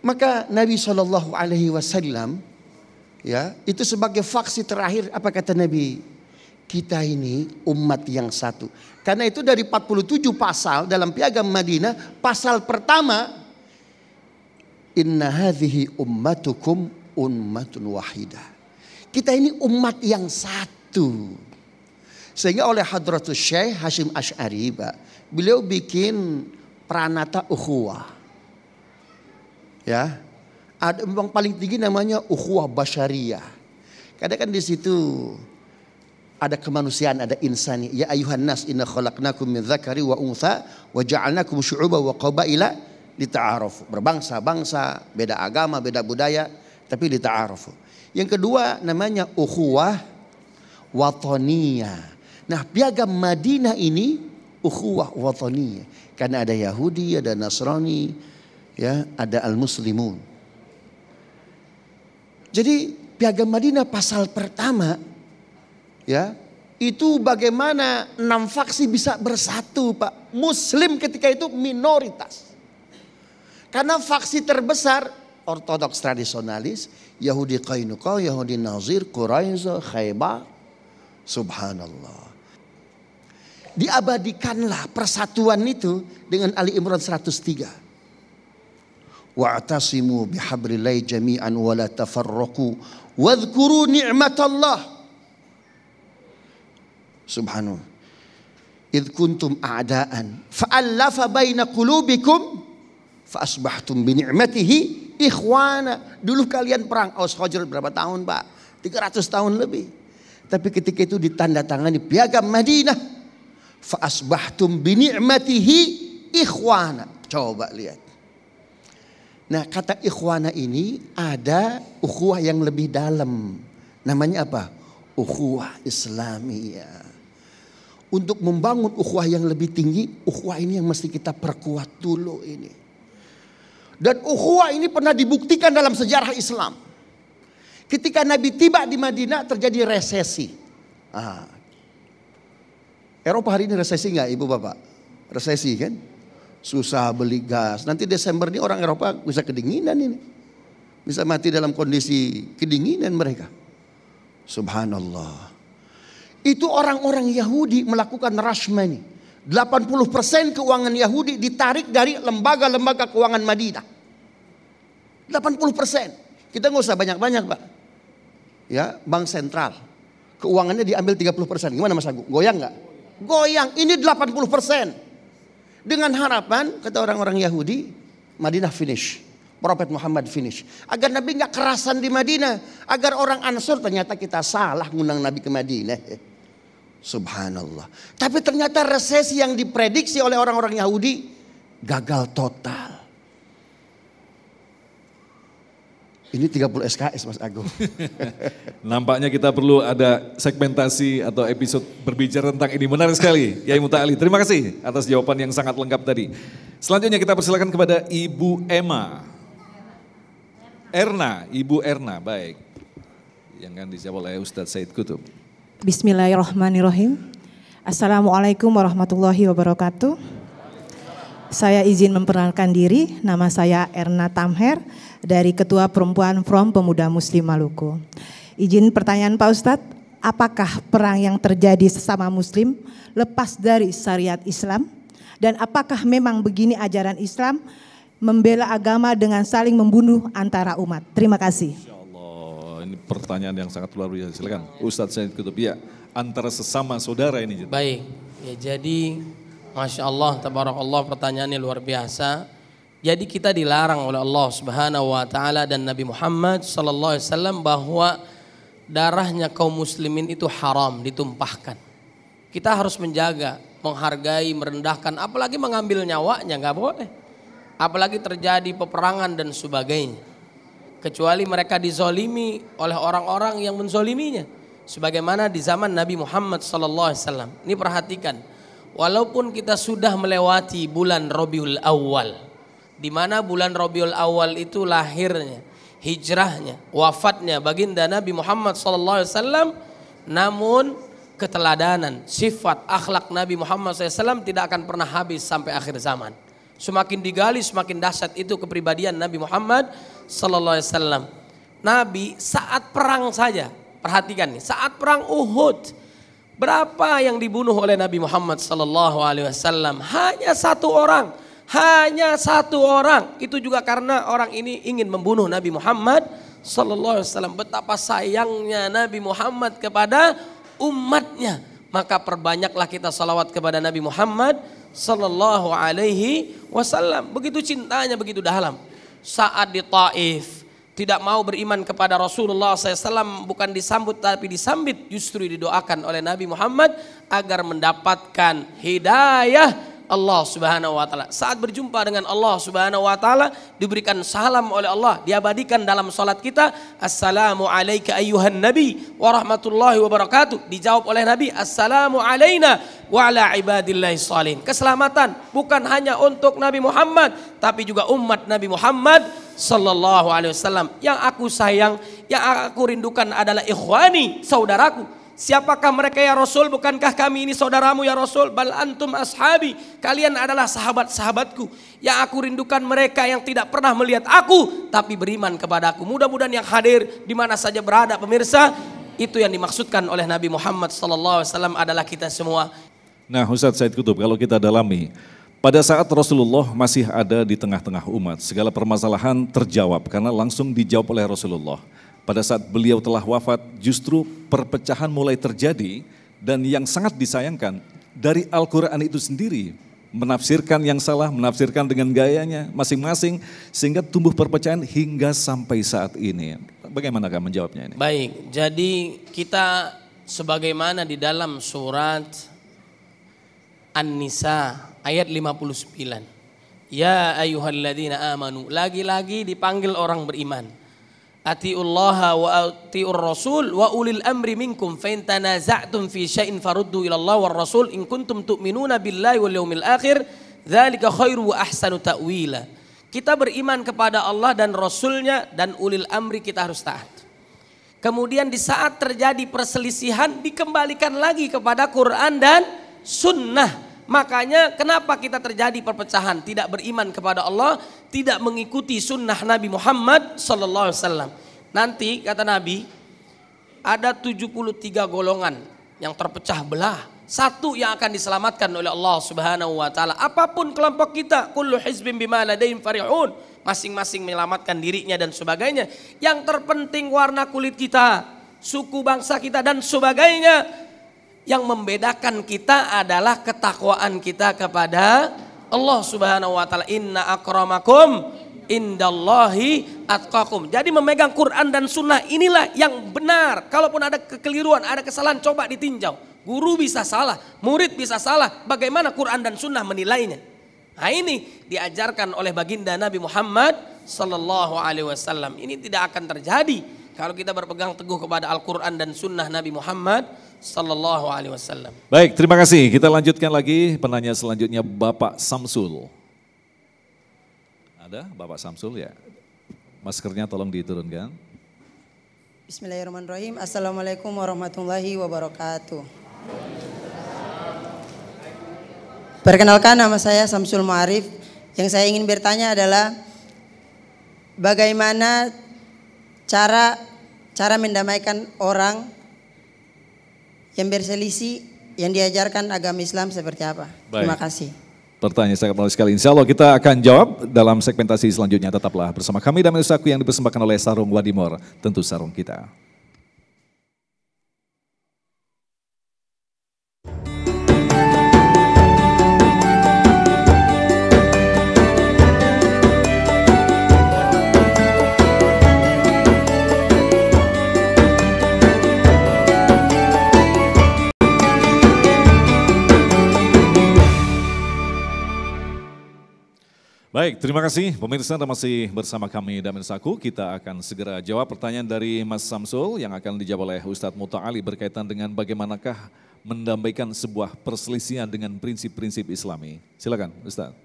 Maka Nabi SAW, ya, itu sebagai faksi terakhir, apa kata Nabi? Kita ini umat yang satu. Karena itu dari 47 pasal dalam piagam Madinah, pasal pertama, inna hadhihi ummatukum ummatun wahidah. Kita ini umat yang satu. Sehingga oleh Hadratus Syekh Hashim Asy'ari, beliau bikin pranata ukhuwah. Ya. Ada yang paling tinggi namanya ukhuwah basyariyah. Kadang kan di situ ada kemanusiaan, ada insani. Ya ayuhan nas inna khalaqnakum min dzakari wa untha wa ja'alnakum syu'uban wa qabaila lita'arafu. Berbangsa-bangsa, beda agama, beda budaya, tapi lita'arafu. Yang kedua namanya ukhuwah wataniyah. Nah, piagam Madinah ini ukhuwah wataniyah. Karena ada Yahudi, ada Nasrani, ya, ada al-muslimun. Jadi piagam Madinah pasal pertama, ya, itu bagaimana 6 faksi bisa bersatu, Pak. Muslim ketika itu minoritas. Karena faksi terbesar ortodoks tradisionalis, Yahudi Qainuqa, Yahudi Nazir, Quraizah, Khaybar. Subhanallah. Diabadikanlah persatuan itu dengan Ali Imran 103. Wa'tasimu bihablillahi jami'an wa la tafarraqu wadhkuru ni'matallah. Subhanallah. Idh kuntum a'daan fa'allafa baina qulubikum fa asbahtum bi ni'matihi ikhwana. Dulu kalian perang Aus Khazraj berapa tahun, Pak? 300 tahun lebih. Tapi ketika itu ditandatangani piagam Madinah, fa asbahtum bi ni'matihi ikhwana. Coba lihat. Nah, kata ikhwana ini ada ukhuwah yang lebih dalam. Namanya apa? Ukhuwah Islamiyah. Untuk membangun ukhuwah yang lebih tinggi, ukhuwah ini yang mesti kita perkuat dulu ini. Dan ukhuwah ini pernah dibuktikan dalam sejarah Islam. Ketika Nabi tiba di Madinah terjadi resesi. Eropa hari ini resesi nggak, Ibu Bapak? Resesi kan? Susah beli gas. Nanti Desember ini orang Eropa bisa kedinginan ini. Bisa mati dalam kondisi kedinginan mereka. Subhanallah. Itu orang-orang Yahudi melakukan rush money. 80% keuangan Yahudi ditarik dari lembaga-lembaga keuangan Madinah. 80%. Kita nggak usah banyak-banyak, Pak. Ya, bank sentral. Keuangannya diambil 30%. Gimana Mas Agung? Goyang nggak? Goyang. Ini 80%. Dengan harapan, kata orang-orang Yahudi, Madinah finish. Prophet Muhammad finish. Agar Nabi gak kerasan di Madinah. Agar orang Ansur, ternyata kita salah ngundang Nabi ke Madinah. Subhanallah. Tapi ternyata resesi yang diprediksi oleh orang-orang Yahudi gagal total. Ini 30 SKS Mas Agung. Nampaknya kita perlu ada segmentasi atau episode berbicara tentang ini. Menarik sekali Yai Muta'ali. Terima kasih atas jawaban yang sangat lengkap tadi. Selanjutnya kita persilakan kepada Ibu Emma. Ibu Erna, baik. Yang akan dijawab oleh Ustadz Said Kutub. Bismillahirrahmanirrahim. Assalamualaikum warahmatullahi wabarakatuh. Saya izin memperkenalkan diri, nama saya Erna Tamher dari Ketua Perempuan Front Pemuda Muslim Maluku. Izin pertanyaan Pak Ustadz, apakah perang yang terjadi sesama Muslim lepas dari syariat Islam? Dan apakah memang begini ajaran Islam membela agama dengan saling membunuh antara umat? Terima kasih. Insya Allah, ini pertanyaan yang sangat luar biasa. Silakan Ustadz Said Kutub. Ya, antara sesama saudara ini. Baik, ya jadi Masya Allah, tabarakallah, pertanyaannya luar biasa. Jadi kita dilarang oleh Allah Subhanahu wa taala dan Nabi Muhammad sallallahu alaihi wasallam bahwa darahnya kaum muslimin itu haram ditumpahkan. Kita harus menjaga, menghargai, merendahkan, apalagi mengambil nyawanya nggak boleh. Apalagi terjadi peperangan dan sebagainya. Kecuali mereka dizolimi oleh orang-orang yang menzoliminya. Sebagaimana di zaman Nabi Muhammad sallallahu alaihi wasallam. Ini perhatikan. Walaupun kita sudah melewati bulan Rabiul Awal, di mana bulan Rabiul Awal itu lahirnya, hijrahnya, wafatnya baginda Nabi Muhammad SAW, namun keteladanan, sifat, akhlak Nabi Muhammad SAW tidak akan pernah habis sampai akhir zaman. Semakin digali semakin dahsyat itu kepribadian Nabi Muhammad SAW. Nabi saat perang saja, perhatikan nih, saat perang Uhud, berapa yang dibunuh oleh Nabi Muhammad sallallahu alaihi wasallam? Hanya satu orang. Hanya satu orang. Itu juga karena orang ini ingin membunuh Nabi Muhammad sallallahu alaihi wasallam. Betapa sayangnya Nabi Muhammad kepada umatnya. Maka perbanyaklah kita salawat kepada Nabi Muhammad sallallahu alaihi wasallam. Begitu cintanya, begitu dalam. Saat di Taif tidak mau beriman kepada Rasulullah SAW, bukan disambut tapi disambit, justru didoakan oleh Nabi Muhammad agar mendapatkan hidayah Allah Subhanahu wa taala. Saat berjumpa dengan Allah Subhanahu wa taala, diberikan salam oleh Allah, diabadikan dalam salat kita, assalamu alayka ayyuhan nabi wa rahmatullahi wa barakatuh. Dijawab oleh Nabi, assalamu alayna wa ala ibadillahi shalihin. Keselamatan bukan hanya untuk Nabi Muhammad, tapi juga umat Nabi Muhammad sallallahu alaihi wasallam. Yang aku sayang, yang aku rindukan adalah ikhwani, saudaraku. Siapakah mereka ya Rasul? Bukankah kami ini saudaramu ya Rasul? Bal antum ashabi. Kalian adalah sahabat-sahabatku. Yang aku rindukan mereka yang tidak pernah melihat aku tapi beriman kepadaku. Mudah-mudahan yang hadir di mana saja berada pemirsa, itu yang dimaksudkan oleh Nabi Muhammad sallallahu alaihi wasallam adalah kita semua. Nah, Ustadz Said Kutub, kalau kita dalami, pada saat Rasulullah masih ada di tengah-tengah umat, segala permasalahan terjawab karena langsung dijawab oleh Rasulullah. Pada saat beliau telah wafat, justru perpecahan mulai terjadi, dan yang sangat disayangkan dari Al-Quran itu sendiri menafsirkan yang salah, menafsirkan dengan gayanya masing-masing, sehingga tumbuh perpecahan hingga sampai saat ini. Bagaimana kamu menjawabnya ini? Baik, jadi kita sebagaimana di dalam surat An-Nisa ayat 59. Ya ayyuhalladzina amanu, lagi-lagi dipanggil orang beriman. Atiullaha wa atiur rasul wa ulil amri minkum fa in tanaza'tum fi syai'in faruddu ila Allah war rasul in kuntum tu'minuna billahi wal yaumil akhir dzalika khairu wa ahsanu ta'wila. Kita beriman kepada Allah dan Rasulnya dan ulil amri kita harus taat. Kemudian di saat terjadi perselisihan dikembalikan lagi kepada Quran dan Sunnah. Makanya kenapa kita terjadi perpecahan, tidak beriman kepada Allah, tidak mengikuti sunnah Nabi Muhammad sallallahu alaihi wasallam. Nanti kata Nabi ada 73 golongan yang terpecah belah. Satu yang akan diselamatkan oleh Allah Subhanahu wa taala. Apapun kelompok kita, kullu hizbin bima ladaihim farihun. Masing-masing menyelamatkan dirinya dan sebagainya. Yang terpenting warna kulit kita, suku bangsa kita dan sebagainya. Yang membedakan kita adalah ketakwaan kita kepada Allah Subhanahu wa taala. Inna akramakum indallahi atqakum. Jadi memegang Quran dan Sunnah inilah yang benar. Kalaupun ada kekeliruan, ada kesalahan, coba ditinjau. Guru bisa salah, murid bisa salah. Bagaimana Quran dan Sunnah menilainya? Nah, ini diajarkan oleh baginda Nabi Muhammad sallallahu alaihi wasallam. Ini tidak akan terjadi kalau kita berpegang teguh kepada Al-Quran dan Sunnah Nabi Muhammad sallallahu alaihi wasallam. Baik, terima kasih. Kita lanjutkan lagi penanya selanjutnya Bapak Samsul. Ada Bapak Samsul ya? Maskernya tolong diturunkan. Bismillahirrahmanirrahim. Assalamualaikum warahmatullahi wabarakatuh. Perkenalkan, nama saya Samsul Ma'arif. Yang saya ingin bertanya adalah bagaimana cara mendamaikan orang yang berselisih yang diajarkan agama Islam seperti apa? Baik. Terima kasih. Pertanyaan sangat menarik sekali. Insya Allah kita akan jawab dalam segmentasi selanjutnya. Tetaplah bersama kami dan Saku yang dipersembahkan oleh Sarung Wadimor. Tentu sarung kita. Baik, terima kasih pemirsa Anda masih bersama kami Damin Saku. Kita akan segera jawab pertanyaan dari Mas Samsul yang akan dijawab oleh Ustadz Muta'ali berkaitan dengan bagaimanakah mendamaikan sebuah perselisihan dengan prinsip-prinsip Islami. Silakan Ustadz.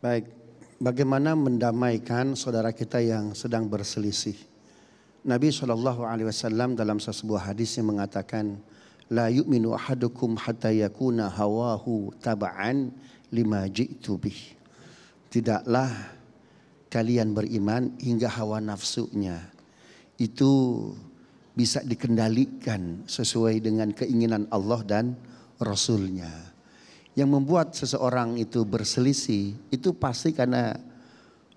Baik, bagaimana mendamaikan saudara kita yang sedang berselisih? Nabi SAW dalam sebuah hadisnya mengatakan, La yu'minu ahadukum hatta yakuna hawahu taba'an lima ji'tu bih. Tidaklah kalian beriman hingga hawa nafsunya itu bisa dikendalikan sesuai dengan keinginan Allah dan Rasulnya. Yang membuat seseorang itu berselisih itu pasti karena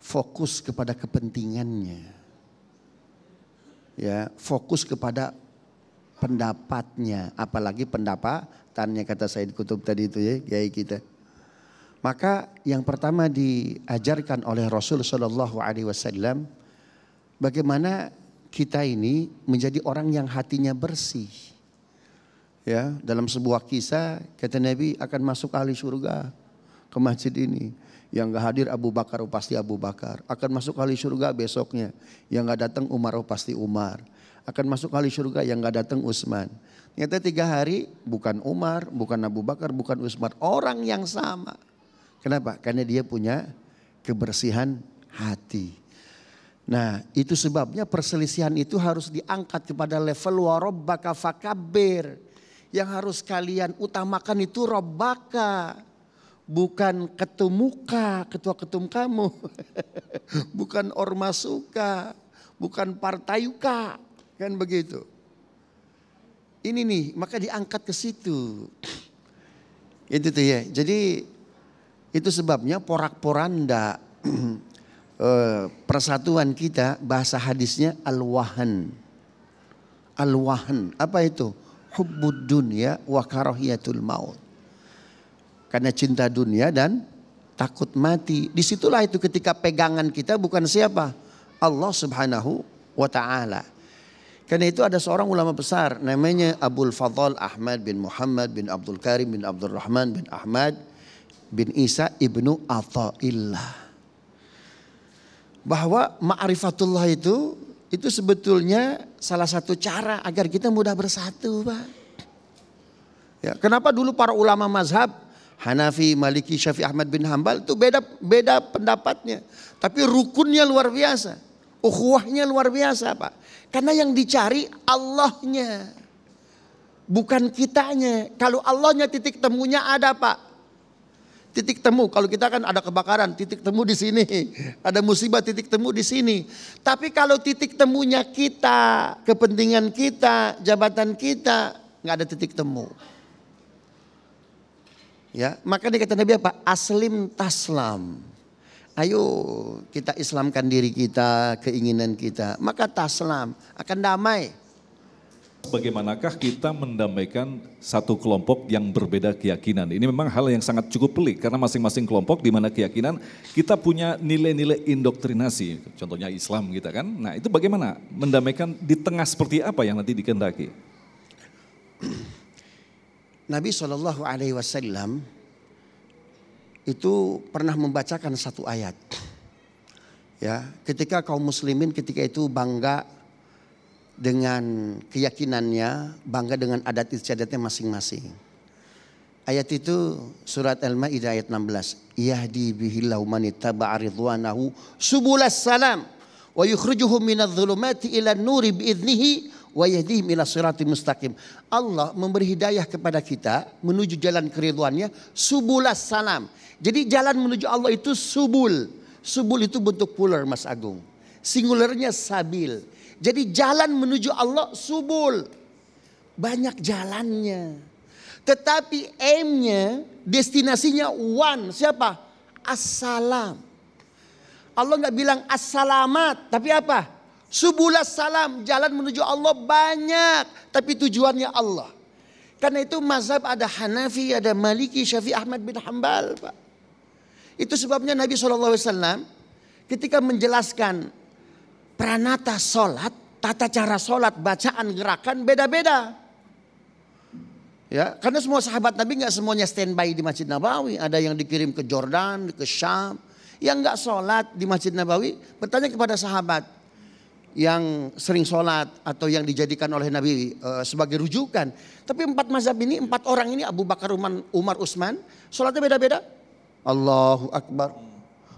fokus kepada kepentingannya. Ya, fokus kepada pendapatnya, apalagi pendapatannya kata Said Kutub tadi itu ya, kiai kita. Maka yang pertama diajarkan oleh Rasul Shallallahu Alaihi Wasallam bagaimana kita ini menjadi orang yang hatinya bersih. Ya, dalam sebuah kisah kata Nabi akan masuk ahli surga ke masjid ini. Yang gak hadir Abu Bakar pasti Abu Bakar. Akan masuk ahli surga besoknya. Yang gak datang Umar pasti Umar. Akan masuk ahli surga yang gak datang Utsman. Ternyata 3 hari bukan Umar, bukan Abu Bakar, bukan Utsman. Orang yang sama. Kenapa? Karena dia punya kebersihan hati. Nah, itu sebabnya perselisihan itu harus diangkat kepada level warabbaka fakabbir. Yang harus kalian utamakan itu Rabbaka. Bukan ketummuka, ketua-ketum kamu. Bukan ormasuka, bukan partayuka. Kan begitu. Ini nih, maka diangkat ke situ. Itu tuh ya. Jadi itu sebabnya porak-poranda persatuan kita, bahasa hadisnya al-wahan. Al-wahan, apa itu? Hubbud dunya wa karahiyatul maut. Karena cinta dunia dan takut mati. Disitulah itu ketika pegangan kita bukan siapa? Allah Subhanahu wa ta'ala. Karena itu ada seorang ulama besar namanya Abul Fadl Ahmad bin Muhammad bin Abdul Karim bin Abdul Rahman bin Ahmad bin Isa ibnu Atha'illah. Bahwa ma'rifatullah itu sebetulnya salah satu cara agar kita mudah bersatu, Pak. Ya, kenapa dulu para ulama mazhab Hanafi, Maliki, Syafi'i, Ahmad bin Hambal itu beda pendapatnya. Tapi rukunnya luar biasa. Ukhuwahnya luar biasa, Pak. Karena yang dicari Allahnya. Bukan kitanya. Kalau Allahnya titik temunya ada, Pak. Titik temu, kalau kita kan ada kebakaran, titik temu di sini. Ada musibah, titik temu di sini. Tapi kalau titik temunya kita, kepentingan kita, jabatan kita, nggak ada titik temu. Ya, maka dikata Nabi apa? Aslim taslam. Ayo kita Islamkan diri kita, keinginan kita. Maka taslam, akan damai. Bagaimanakah kita mendamaikan satu kelompok yang berbeda keyakinan? Ini memang hal yang sangat cukup pelik karena masing-masing kelompok di mana keyakinan kita punya nilai-nilai indoktrinasi. Contohnya Islam kita kan. Nah itu bagaimana mendamaikan di tengah seperti apa yang nanti dikehendaki? Nabi SAW itu pernah membacakan satu ayat. Ya, ketika kaum muslimin ketika itu bangga dengan keyakinannya, bangga dengan adat istiadatnya masing-masing. Ayat itu surat Al-Maidah ayat 16. Yahdi bihillahu man ittaba'a ridwanahu subulas salam Wa yukhrijuhum minadh-dhulumati ila an-nuri bi'idnihi wa yahdihim ila siratal mustaqim. Allah memberi hidayah kepada kita menuju jalan keridhaannya, subulas salam. Jadi jalan menuju Allah itu subul. Subul itu bentuk plural Mas Agung. Singularnya sabil. Jadi jalan menuju Allah subul. Banyak jalannya. Tetapi aimnya, destinasinya one. Siapa? Assalam. Allah nggak bilang assalamat, tapi apa? Subulas salam, jalan menuju Allah banyak, tapi tujuannya Allah. Karena itu mazhab ada Hanafi, ada Maliki, Syafi'i, Ahmad bin Hambal, Pak. Itu sebabnya Nabi SAW ketika menjelaskan pranata sholat, tata cara sholat, bacaan, gerakan beda-beda. Ya, karena semua sahabat Nabi nggak semuanya standby di Masjid Nabawi. Ada yang dikirim ke Jordan, ke Syam. Yang nggak sholat di Masjid Nabawi bertanya kepada sahabat yang sering sholat atau yang dijadikan oleh Nabi sebagai rujukan. Tapi 4 mazhab ini, 4 orang ini, Abu Bakar, Umar, Utsman, sholatnya beda-beda. Allahu Akbar,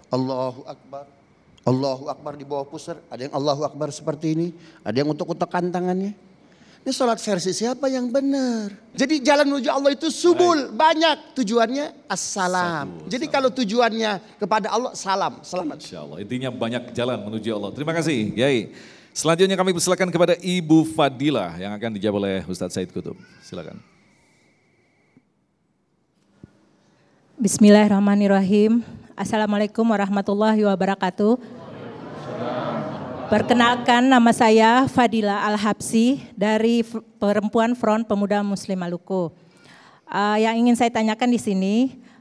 Allahu Akbar, Allahu Akbar di bawah pusar. Ada yang Allahu Akbar seperti ini, ada yang utuk-utukan tangannya. Ini sholat versi siapa yang benar? Jadi jalan menuju Allah itu subul, banyak tujuannya assalam. Jadi kalau tujuannya kepada Allah salam, selamat. Insya Allah, intinya banyak jalan menuju Allah. Terima kasih Yai. Selanjutnya kami persilakan kepada Ibu Fadilah yang akan dijawab oleh Ustadz Said Kutub. Silakan. Bismillahirrahmanirrahim. Assalamualaikum warahmatullahi wabarakatuh. Perkenalkan, nama saya Fadila Al-Habsi dari Perempuan Front Pemuda Muslim Maluku. Yang ingin saya tanyakan di sini,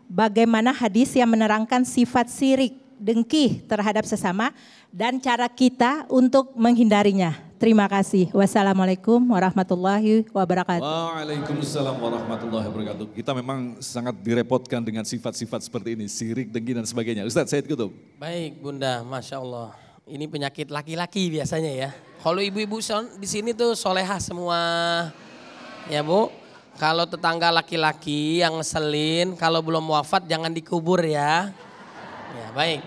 bagaimana hadis yang menerangkan sifat syirik, dengki terhadap sesama dan cara kita untuk menghindarinya. Terima kasih. Wassalamualaikum warahmatullahi wabarakatuh. Waalaikumsalam warahmatullahi wabarakatuh. Kita memang sangat direpotkan dengan sifat-sifat seperti ini, syirik, dengki dan sebagainya. Ustadz Said Kutub. Baik Bunda, Masya Allah. Ini penyakit laki-laki biasanya ya. Kalau ibu-ibu di sini tuh solehah semua. Ya Bu, kalau tetangga laki-laki yang ngeselin, kalau belum wafat jangan dikubur ya. Ya baik.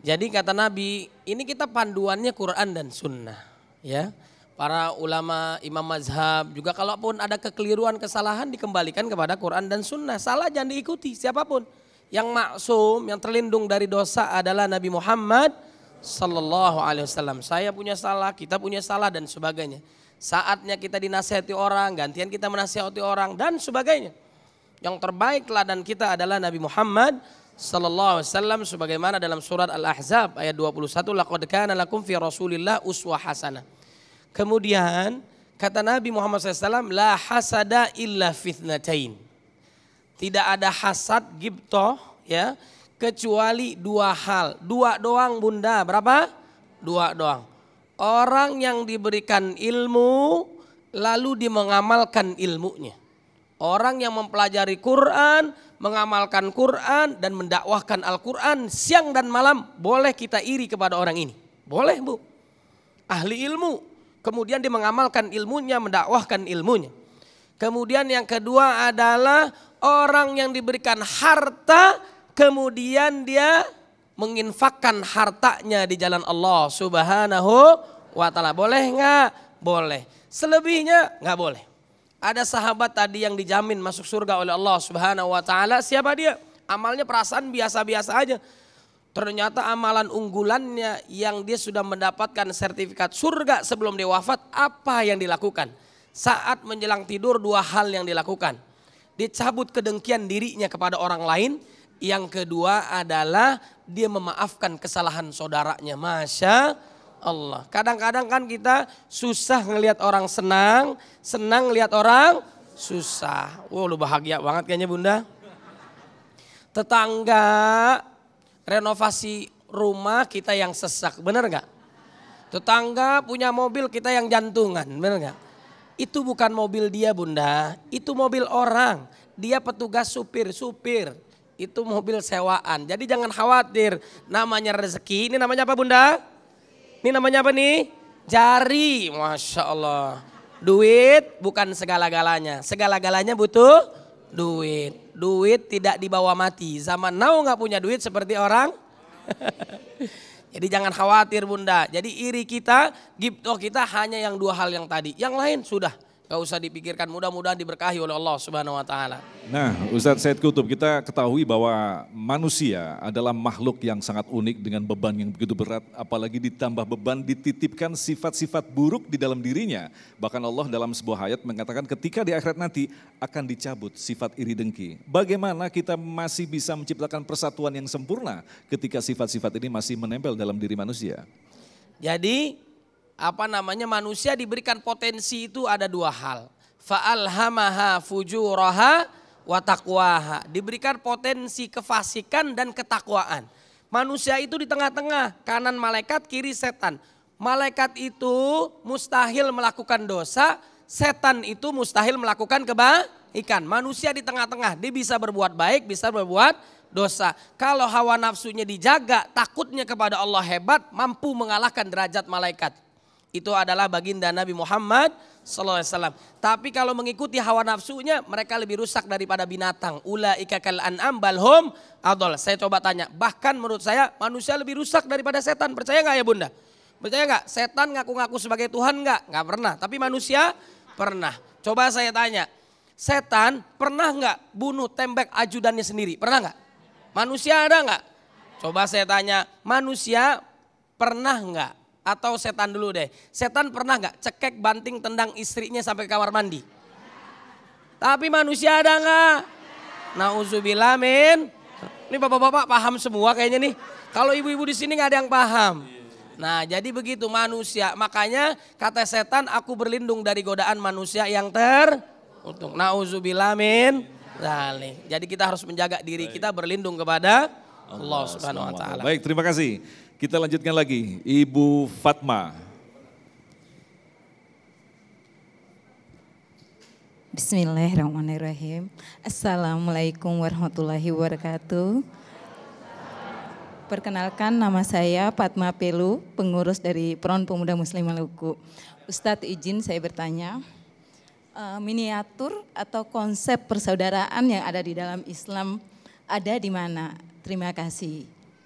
Jadi kata Nabi, ini kita panduannya Quran dan Sunnah. Ya, para ulama, imam mazhab juga kalaupun ada kekeliruan, kesalahan dikembalikan kepada Quran dan Sunnah. Salah jangan diikuti siapapun. Yang maksum, yang terlindung dari dosa adalah Nabi Muhammad Sallallahu Alaihi Wasallam. Saya punya salah, kita punya salah dan sebagainya. Saatnya kita dinasihati orang, gantian kita menasihati orang dan sebagainya. Yang terbaik teladan kita adalah Nabi Muhammad Sallallahu Alaihi Wasallam sebagaimana dalam surat Al-Ahzab ayat 21, laqad kana lakum fi Rasulillah uswah hasanah. Kemudian kata Nabi Muhammad SAW, la hasada illa fitnatain. Tidak ada hasad, gibtoh ya, kecuali 2 hal. 2 doang Bunda, berapa? 2 doang. Orang yang diberikan ilmu lalu dia mengamalkan ilmunya. Orang yang mempelajari Quran, mengamalkan Quran dan mendakwahkan Al-Quran siang dan malam, boleh kita iri kepada orang ini. Boleh Bu. Ahli ilmu. Kemudian dia mengamalkan ilmunya, mendakwahkan ilmunya. Kemudian yang kedua adalah orang yang diberikan harta, kemudian dia menginfakkan hartanya di jalan Allah Subhanahu wa ta'ala. Boleh nggak? Boleh. Selebihnya nggak boleh. Ada sahabat tadi yang dijamin masuk surga oleh Allah Subhanahu wa ta'ala. Siapa dia? Amalnya perasaan biasa-biasa aja. Ternyata amalan unggulannya yang dia sudah mendapatkan sertifikat surga sebelum dia wafat, apa yang dilakukan? Saat menjelang tidur 2 hal yang dilakukan. Dicabut kedengkian dirinya kepada orang lain. Yang kedua adalah dia memaafkan kesalahan saudaranya. Masya Allah. Kadang-kadang kan kita susah ngelihat orang senang, senang ngelihat orang susah. Wow, lu bahagia banget kayaknya Bunda. Tetangga renovasi rumah kita yang sesak, benar nggak? Tetangga punya mobil kita yang jantungan, benar nggak? Itu bukan mobil dia Bunda, itu mobil orang. Dia petugas supir. Itu mobil sewaan. Jadi jangan khawatir, namanya rezeki. Ini namanya apa Bunda? Ini namanya apa nih? Jari, Masya Allah. Duit bukan segala-galanya. Segala-galanya butuh duit. Duit tidak dibawa mati. Zaman now nggak punya duit seperti orang. Jadi jangan khawatir Bunda. Jadi iri kita, ghibtoh kita hanya yang dua hal yang tadi. Yang lain sudah gak usah dipikirkan. Mudah-mudahan diberkahi oleh Allah Subhanahu Wa Taala. Nah, Ustadz Said Kutub, kita ketahui bahwa manusia adalah makhluk yang sangat unik dengan beban yang begitu berat, apalagi ditambah beban dititipkan sifat-sifat buruk di dalam dirinya. Bahkan Allah dalam sebuah ayat mengatakan ketika di akhirat nanti akan dicabut sifat iri dengki. Bagaimana kita masih bisa menciptakan persatuan yang sempurna ketika sifat-sifat ini masih menempel dalam diri manusia? Jadi manusia diberikan potensi itu ada dua hal. Fa'alhamaha fujuraha wa taqwaha. Diberikan potensi kefasikan dan ketakwaan. Manusia itu di tengah-tengah, kanan malaikat, kiri setan. Malaikat itu mustahil melakukan dosa, setan itu mustahil melakukan kebaikan. Manusia di tengah-tengah, dia bisa berbuat baik, bisa berbuat dosa. Kalau hawa nafsunya dijaga, takutnya kepada Allah hebat, mampu mengalahkan derajat malaikat. Itu adalah baginda Nabi Muhammad SAW. Tapi kalau mengikuti hawa nafsunya, mereka lebih rusak daripada binatang. Ulaika kal an'am balhum adol. Saya coba tanya, bahkan menurut saya manusia lebih rusak daripada setan. Percaya nggak ya Bunda? Percaya nggak? Setan ngaku-ngaku sebagai Tuhan nggak? Nggak pernah. Tapi manusia pernah. Coba saya tanya, setan pernah nggak bunuh tembak ajudannya sendiri? Pernah nggak? Manusia ada nggak? Coba saya tanya, manusia pernah nggak? Atau setan dulu deh, setan pernah nggak cekek banting tendang istrinya sampai ke kamar mandi? Tapi manusia ada nggak? Nauzubillah min. Ini bapak-bapak paham semua kayaknya nih. Kalau ibu-ibu di sini nggak ada yang paham. Nah jadi begitu manusia, makanya kata setan aku berlindung dari godaan manusia yang teruntung. Nauzubillah min. Jadi kita harus menjaga diri kita berlindung kepada Allah Subhanahu Wa Taala. Baik, terima kasih. Kita lanjutkan lagi, Ibu Fatma. Bismillahirrahmanirrahim. Assalamualaikum warahmatullahi wabarakatuh. Perkenalkan, nama saya Fatma Pelu, pengurus dari Front Pemuda Muslim Maluku. Ustadz izin saya bertanya, miniatur atau konsep persaudaraan yang ada di dalam Islam ada di mana? Terima kasih.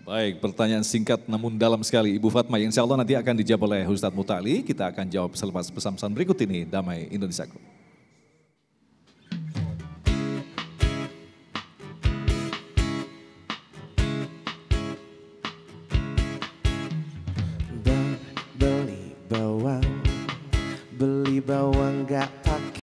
Baik, pertanyaan singkat namun dalam sekali Ibu Fatma, yang insya Allah nanti akan dijawab oleh Ustadz Muta'ali. Kita akan jawab selepas pesan-pesan berikut ini. Damai Indonesiaku. Beli bawang gak pakai.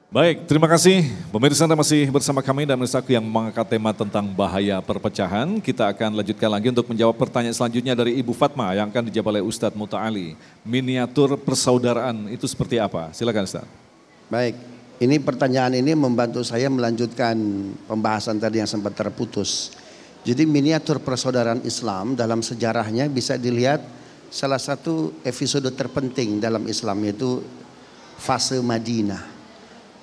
Baik, terima kasih. Pemirsa Anda masih bersama kami dan Ustadz yang mengangkat tema tentang bahaya perpecahan. Kita akan lanjutkan lagi untuk menjawab pertanyaan selanjutnya dari Ibu Fatma yang akan dijawab oleh Ustadz Muta'ali. Miniatur persaudaraan itu seperti apa? Silakan Ustadz. Baik, ini pertanyaan ini membantu saya melanjutkan pembahasan tadi yang sempat terputus. Jadi miniatur persaudaraan Islam dalam sejarahnya bisa dilihat salah satu episode terpenting dalam Islam yaitu fase Madinah.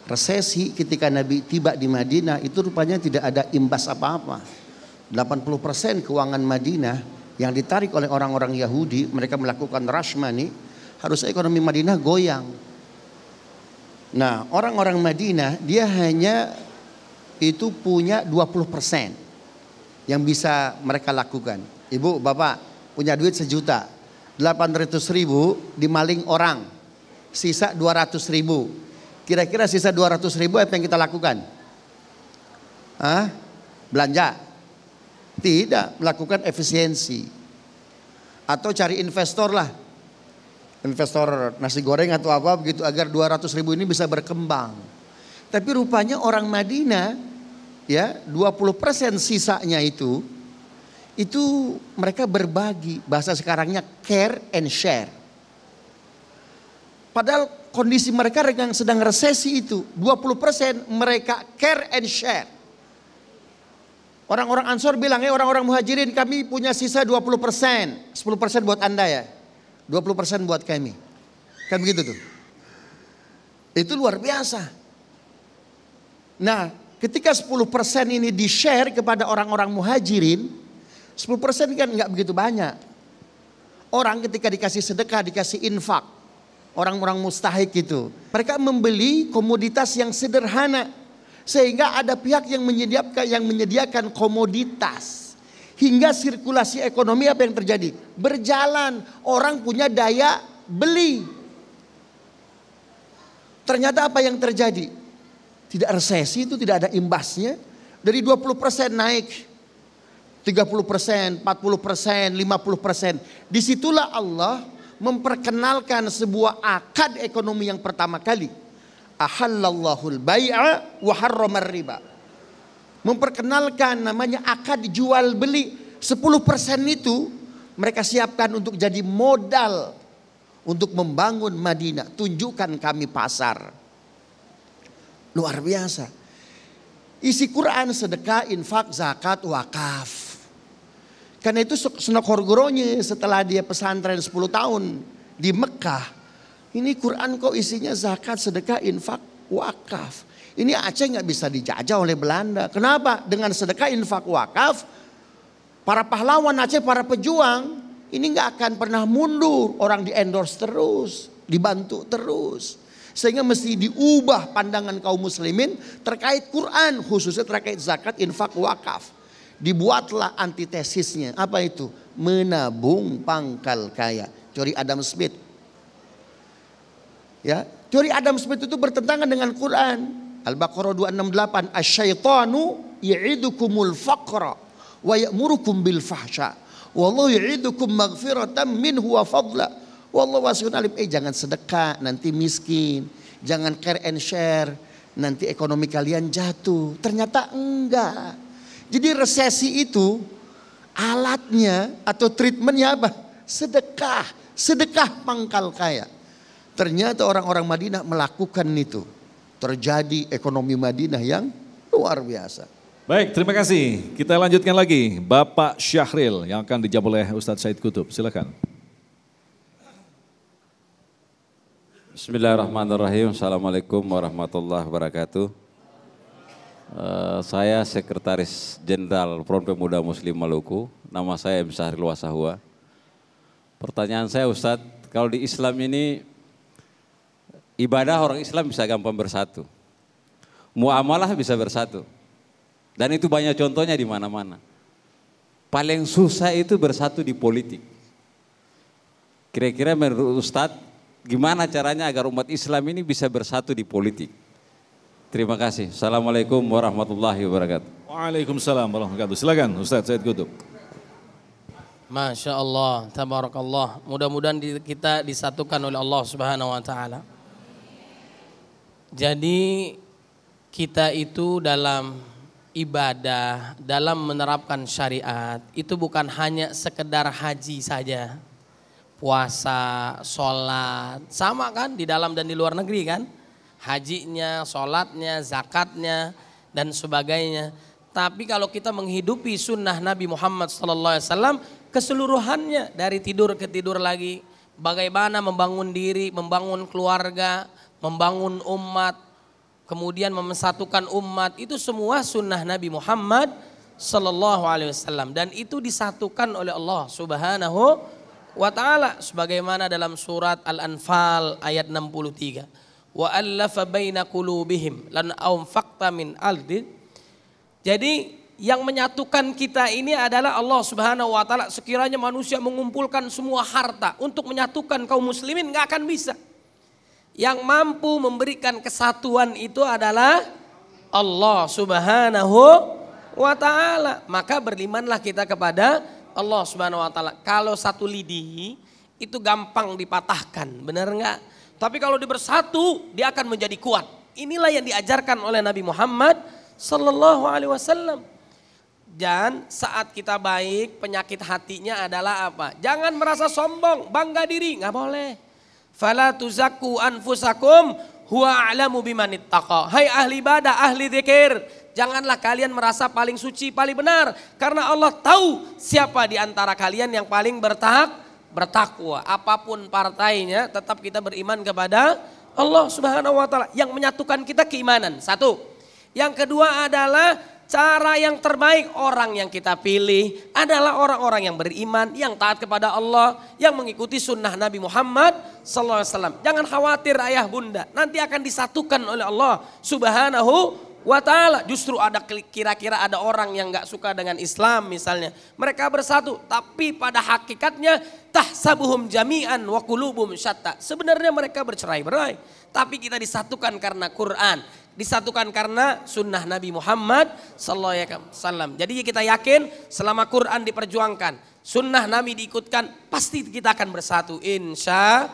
Resesi ketika Nabi tiba di Madinah itu rupanya tidak ada imbas apa-apa. 80% keuangan Madinah yang ditarik oleh orang-orang Yahudi, mereka melakukan rush money, harusnya ekonomi Madinah goyang. Nah, orang-orang Madinah dia hanya itu punya 20% yang bisa mereka lakukan. Ibu, bapak punya duit 1 juta, 800.000 dimaling orang, sisa 200.000. Kira-kira sisa 200.000 apa yang kita lakukan? Belanja? Tidak, melakukan efisiensi. Atau cari investor lah, investor nasi goreng atau apa begitu, agar 200.000 ini bisa berkembang. Tapi rupanya orang Madinah, ya 20% sisanya itu mereka berbagi, bahasa sekarangnya care and share. Padahal kondisi mereka yang sedang resesi itu 20% mereka care and share. Orang-orang Ansor bilang, orang-orang Muhajirin, kami punya sisa 20%, 10% buat Anda ya, 20% buat kami. Kan begitu tuh. Itu luar biasa. Nah, ketika 10% ini di-share kepada orang-orang Muhajirin, 10% kan nggak begitu banyak. Orang ketika dikasih sedekah, dikasih infak, orang-orang mustahik itu, mereka membeli komoditas yang sederhana, sehingga ada pihak yang menyediakan komoditas, hingga sirkulasi ekonomi apa yang terjadi? Berjalan, orang punya daya beli. Ternyata apa yang terjadi? Tidak resesi, itu tidak ada imbasnya. Dari 20% naik 30%, 40%, 50%. Disitulah Allah memperkenalkan sebuah akad ekonomi yang pertama kali. Ahallallahul bai'a wa harramar riba. Memperkenalkan namanya akad jual beli. 10% itu mereka siapkan untuk jadi modal untuk membangun Madinah. Tunjukkan kami pasar. Luar biasa. Isi Quran sedekah, infak, zakat, wakaf. Karena itu Sunan Horgoronya setelah dia pesantren 10 tahun di Mekah, ini Quran kok isinya zakat, sedekah, infak, wakaf. Ini Aceh nggak bisa dijajah oleh Belanda. Kenapa? Dengan sedekah, infak, wakaf, para pahlawan Aceh, para pejuang, ini nggak akan pernah mundur. Orang di endorse terus, dibantu terus. Sehingga mesti diubah pandangan kaum muslimin terkait Quran, khususnya terkait zakat, infak, wakaf. Dibuatlah antitesisnya. Apa itu? Menabung pangkal kaya. Teori Adam Smith. Ya, teori Adam Smith itu bertentangan dengan Quran. Al-Baqarah 268. Asyaitanu ya'idukumul faqra wa ya'murukum bil fahsya. Wallahu ya'idukum maghfiratan minhu wa fadla. Wallahu wasi'un alim. Jangan sedekah, nanti miskin. Jangan care and share, nanti ekonomi kalian jatuh. Ternyata enggak. Jadi resesi itu alatnya atau treatmentnya apa? Sedekah. Sedekah pangkal kaya. Ternyata orang-orang Madinah melakukan itu. Terjadi ekonomi Madinah yang luar biasa. Baik, terima kasih. Kita lanjutkan lagi. Bapak Syahril yang akan dijawab oleh Ustadz Said Kutub. Silakan. Bismillahirrahmanirrahim. Assalamualaikum warahmatullahi wabarakatuh. Saya Sekretaris Jenderal Front Pemuda Muslim Maluku. Nama saya M. Syahril Wasahua. Pertanyaan saya Ustadz, kalau di Islam ini ibadah orang Islam bisa gampang bersatu. Muamalah bisa bersatu. Dan itu banyak contohnya di mana-mana. Paling susah itu bersatu di politik. Kira-kira menurut Ustadz, gimana caranya agar umat Islam ini bisa bersatu di politik? Terima kasih. Assalamualaikum warahmatullahi wabarakatuh. Waalaikumsalam warahmatullahi wabarakatuh. Silakan Ustadz Said Kutub. Masya Allah, tabarakallah. Mudah-mudahan kita disatukan oleh Allah Subhanahu wa Ta'ala. Jadi kita itu dalam ibadah, dalam menerapkan syariat, itu bukan hanya sekedar haji saja. Puasa, sholat, sama kan di dalam dan di luar negeri kan? Hajinya, sholatnya, zakatnya, dan sebagainya. Tapi kalau kita menghidupi sunnah Nabi Muhammad SAW, keseluruhannya dari tidur ke tidur lagi, bagaimana membangun diri, membangun keluarga, membangun umat, kemudian memesatukan umat, itu semua sunnah Nabi Muhammad sallallahu alaihi wasallam, dan itu disatukan oleh Allah Subhanahu wa taala sebagaimana dalam surat Al-Anfal ayat 63. Wa allafa baina qulubihim lan anfaqta min aldin. Jadi yang menyatukan kita ini adalah Allah Subhanahu wa taala. Sekiranya manusia mengumpulkan semua harta untuk menyatukan kaum muslimin, enggak akan bisa. Yang mampu memberikan kesatuan itu adalah Allah Subhanahu wa taala. Maka berimanlah kita kepada Allah Subhanahu wa taala. Kalau satu lidi itu gampang dipatahkan, benar enggak? Tapi kalau dibersatu dia akan menjadi kuat. Inilah yang diajarkan oleh Nabi Muhammad sallallahu alaihi wasallam. Dan saat kita baik, penyakit hatinya adalah apa? Jangan merasa sombong, bangga diri, enggak boleh. Fala tuzakku anfusakum huwa a'lamu bimanittaqa. Hai ahli ibadah, ahli zikir, janganlah kalian merasa paling suci, paling benar, karena Allah tahu siapa di antara kalian yang paling bertakwa. Apapun partainya, tetap kita beriman kepada Allah Subhanahu wa taala. Yang menyatukan kita keimanan. Satu. Yang kedua adalah cara yang terbaik orang yang kita pilih adalah orang-orang yang beriman, yang taat kepada Allah, yang mengikuti sunnah Nabi Muhammad sallallahu alaihi wasallam. Jangan khawatir ayah bunda, nanti akan disatukan oleh Allah Subhanahu wa taala. Justru ada kira-kira ada orang yang enggak suka dengan Islam misalnya. Mereka bersatu, tapi pada hakikatnya tahsabuhum jami'an wa qulubuhum syatta. Sebenarnya mereka bercerai-berai, tapi kita disatukan karena Quran, disatukan karena sunnah Nabi Muhammad sallallahu alaihi wasallam. Jadi kita yakin selama Quran diperjuangkan, sunnah Nabi diikutkan, pasti kita akan bersatu insya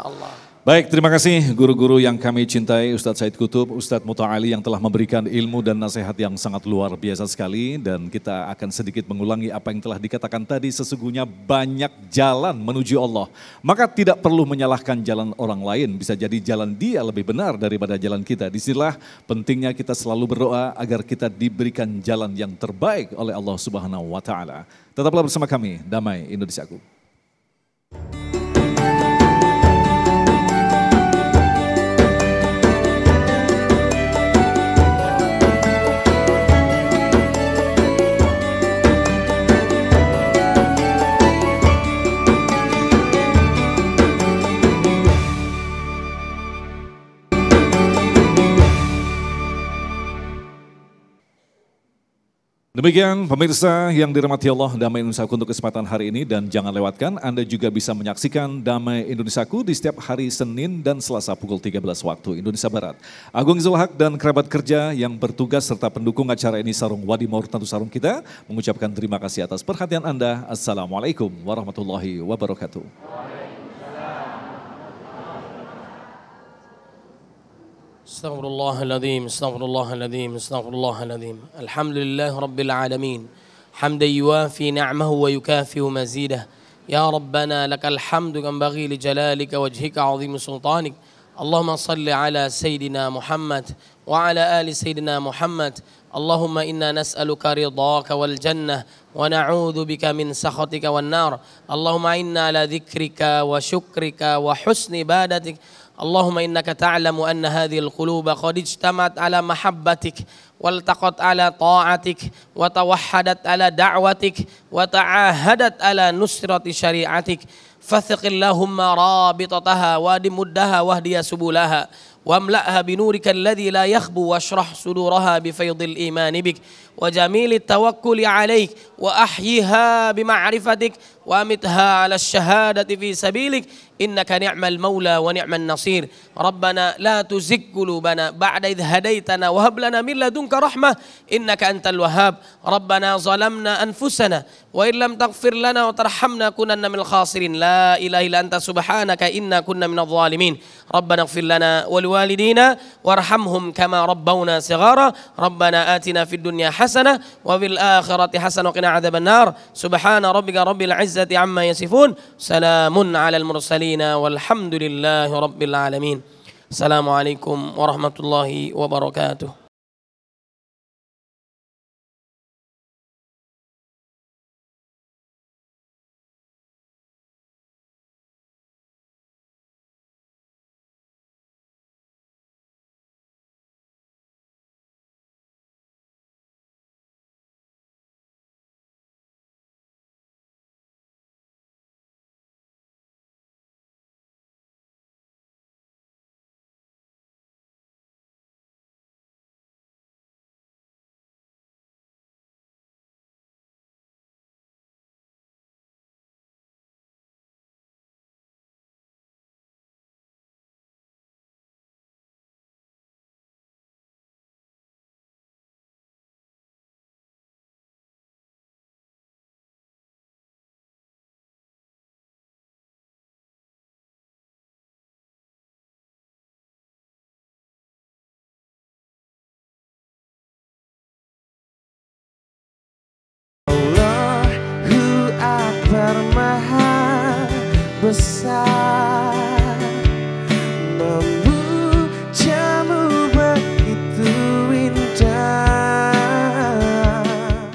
Allah. Baik, terima kasih guru-guru yang kami cintai, Ustadz Said Kutub, Ustadz Muta'ali yang telah memberikan ilmu dan nasihat yang sangat luar biasa sekali. Dan kita akan sedikit mengulangi apa yang telah dikatakan tadi, sesungguhnya banyak jalan menuju Allah. Maka tidak perlu menyalahkan jalan orang lain, bisa jadi jalan dia lebih benar daripada jalan kita. Disinilah pentingnya kita selalu berdoa agar kita diberikan jalan yang terbaik oleh Allah Subhanahu wa taala. Tetaplah bersama kami, Damai Indonesiaku. Demikian pemirsa yang dirahmati Allah, Damai Indonesiaku untuk kesempatan hari ini, dan jangan lewatkan Anda juga bisa menyaksikan Damai Indonesiaku di setiap hari Senin dan Selasa pukul 13 waktu Indonesia Barat. Agung Zulhak dan kerabat kerja yang bertugas serta pendukung acara ini, Sarung Wadi Maur Tentu Sarung kita, mengucapkan terima kasih atas perhatian Anda. Assalamualaikum warahmatullahi wabarakatuh. استغفر الله العظيم استغفر الله العظيم استغفر الله العظيم الحمد لله رب العالمين حمدا يوافي نعمه ويكافئ مزيده يا ربنا لك الحمد كما ينبغي لجلالك وجهك عظيم سلطانك اللهم صل على سيدنا محمد وعلى آل سيدنا محمد اللهم إنا نسألك رضاك والجنة ونعوذ بك من سخطك والنار اللهم إنا على ذكرك وشكرك وحسن عبادتك اللهم إنك تعلم أن هذه القلوب قد اجتمعت على محبتك والتقت على طاعتك وتوحدت على دعوتك وتعاهدت على نصرة شريعتك فثق اللهم رابطتها وادمدها واهدي سبلها واملأها بنورك الذي لا يخبو واشرح صدورها بفيض الإيمان بك وجميل التوكل عليك وأحيها بمعرفتك وأمتها على الشهادة في سبيلك إنك نعم المولى ونعم النصير ربنا لا تزغ قلوبنا بعد إذ هديتنا وهب لنا من لدنك رحمة إنك أنت الوهاب ربنا ظلمنا أنفسنا وإن لم تغفر لنا وترحمنا كنا من الخاسرين لا إله إلا أنت سبحانك إنا كنا من الظالمين ربنا اغفر لنا ولوالدينا وارحمهم كما ربونا صغارا ربنا آتنا في الدنيا حسنة وفي الآخرة حسنة وقنا عذاب النار سبحان ربك رب العزة عما يصفون سلام على المرسلين والحمد لله رب العالمين السلام عليكم ورحمة الله وبركاته. besar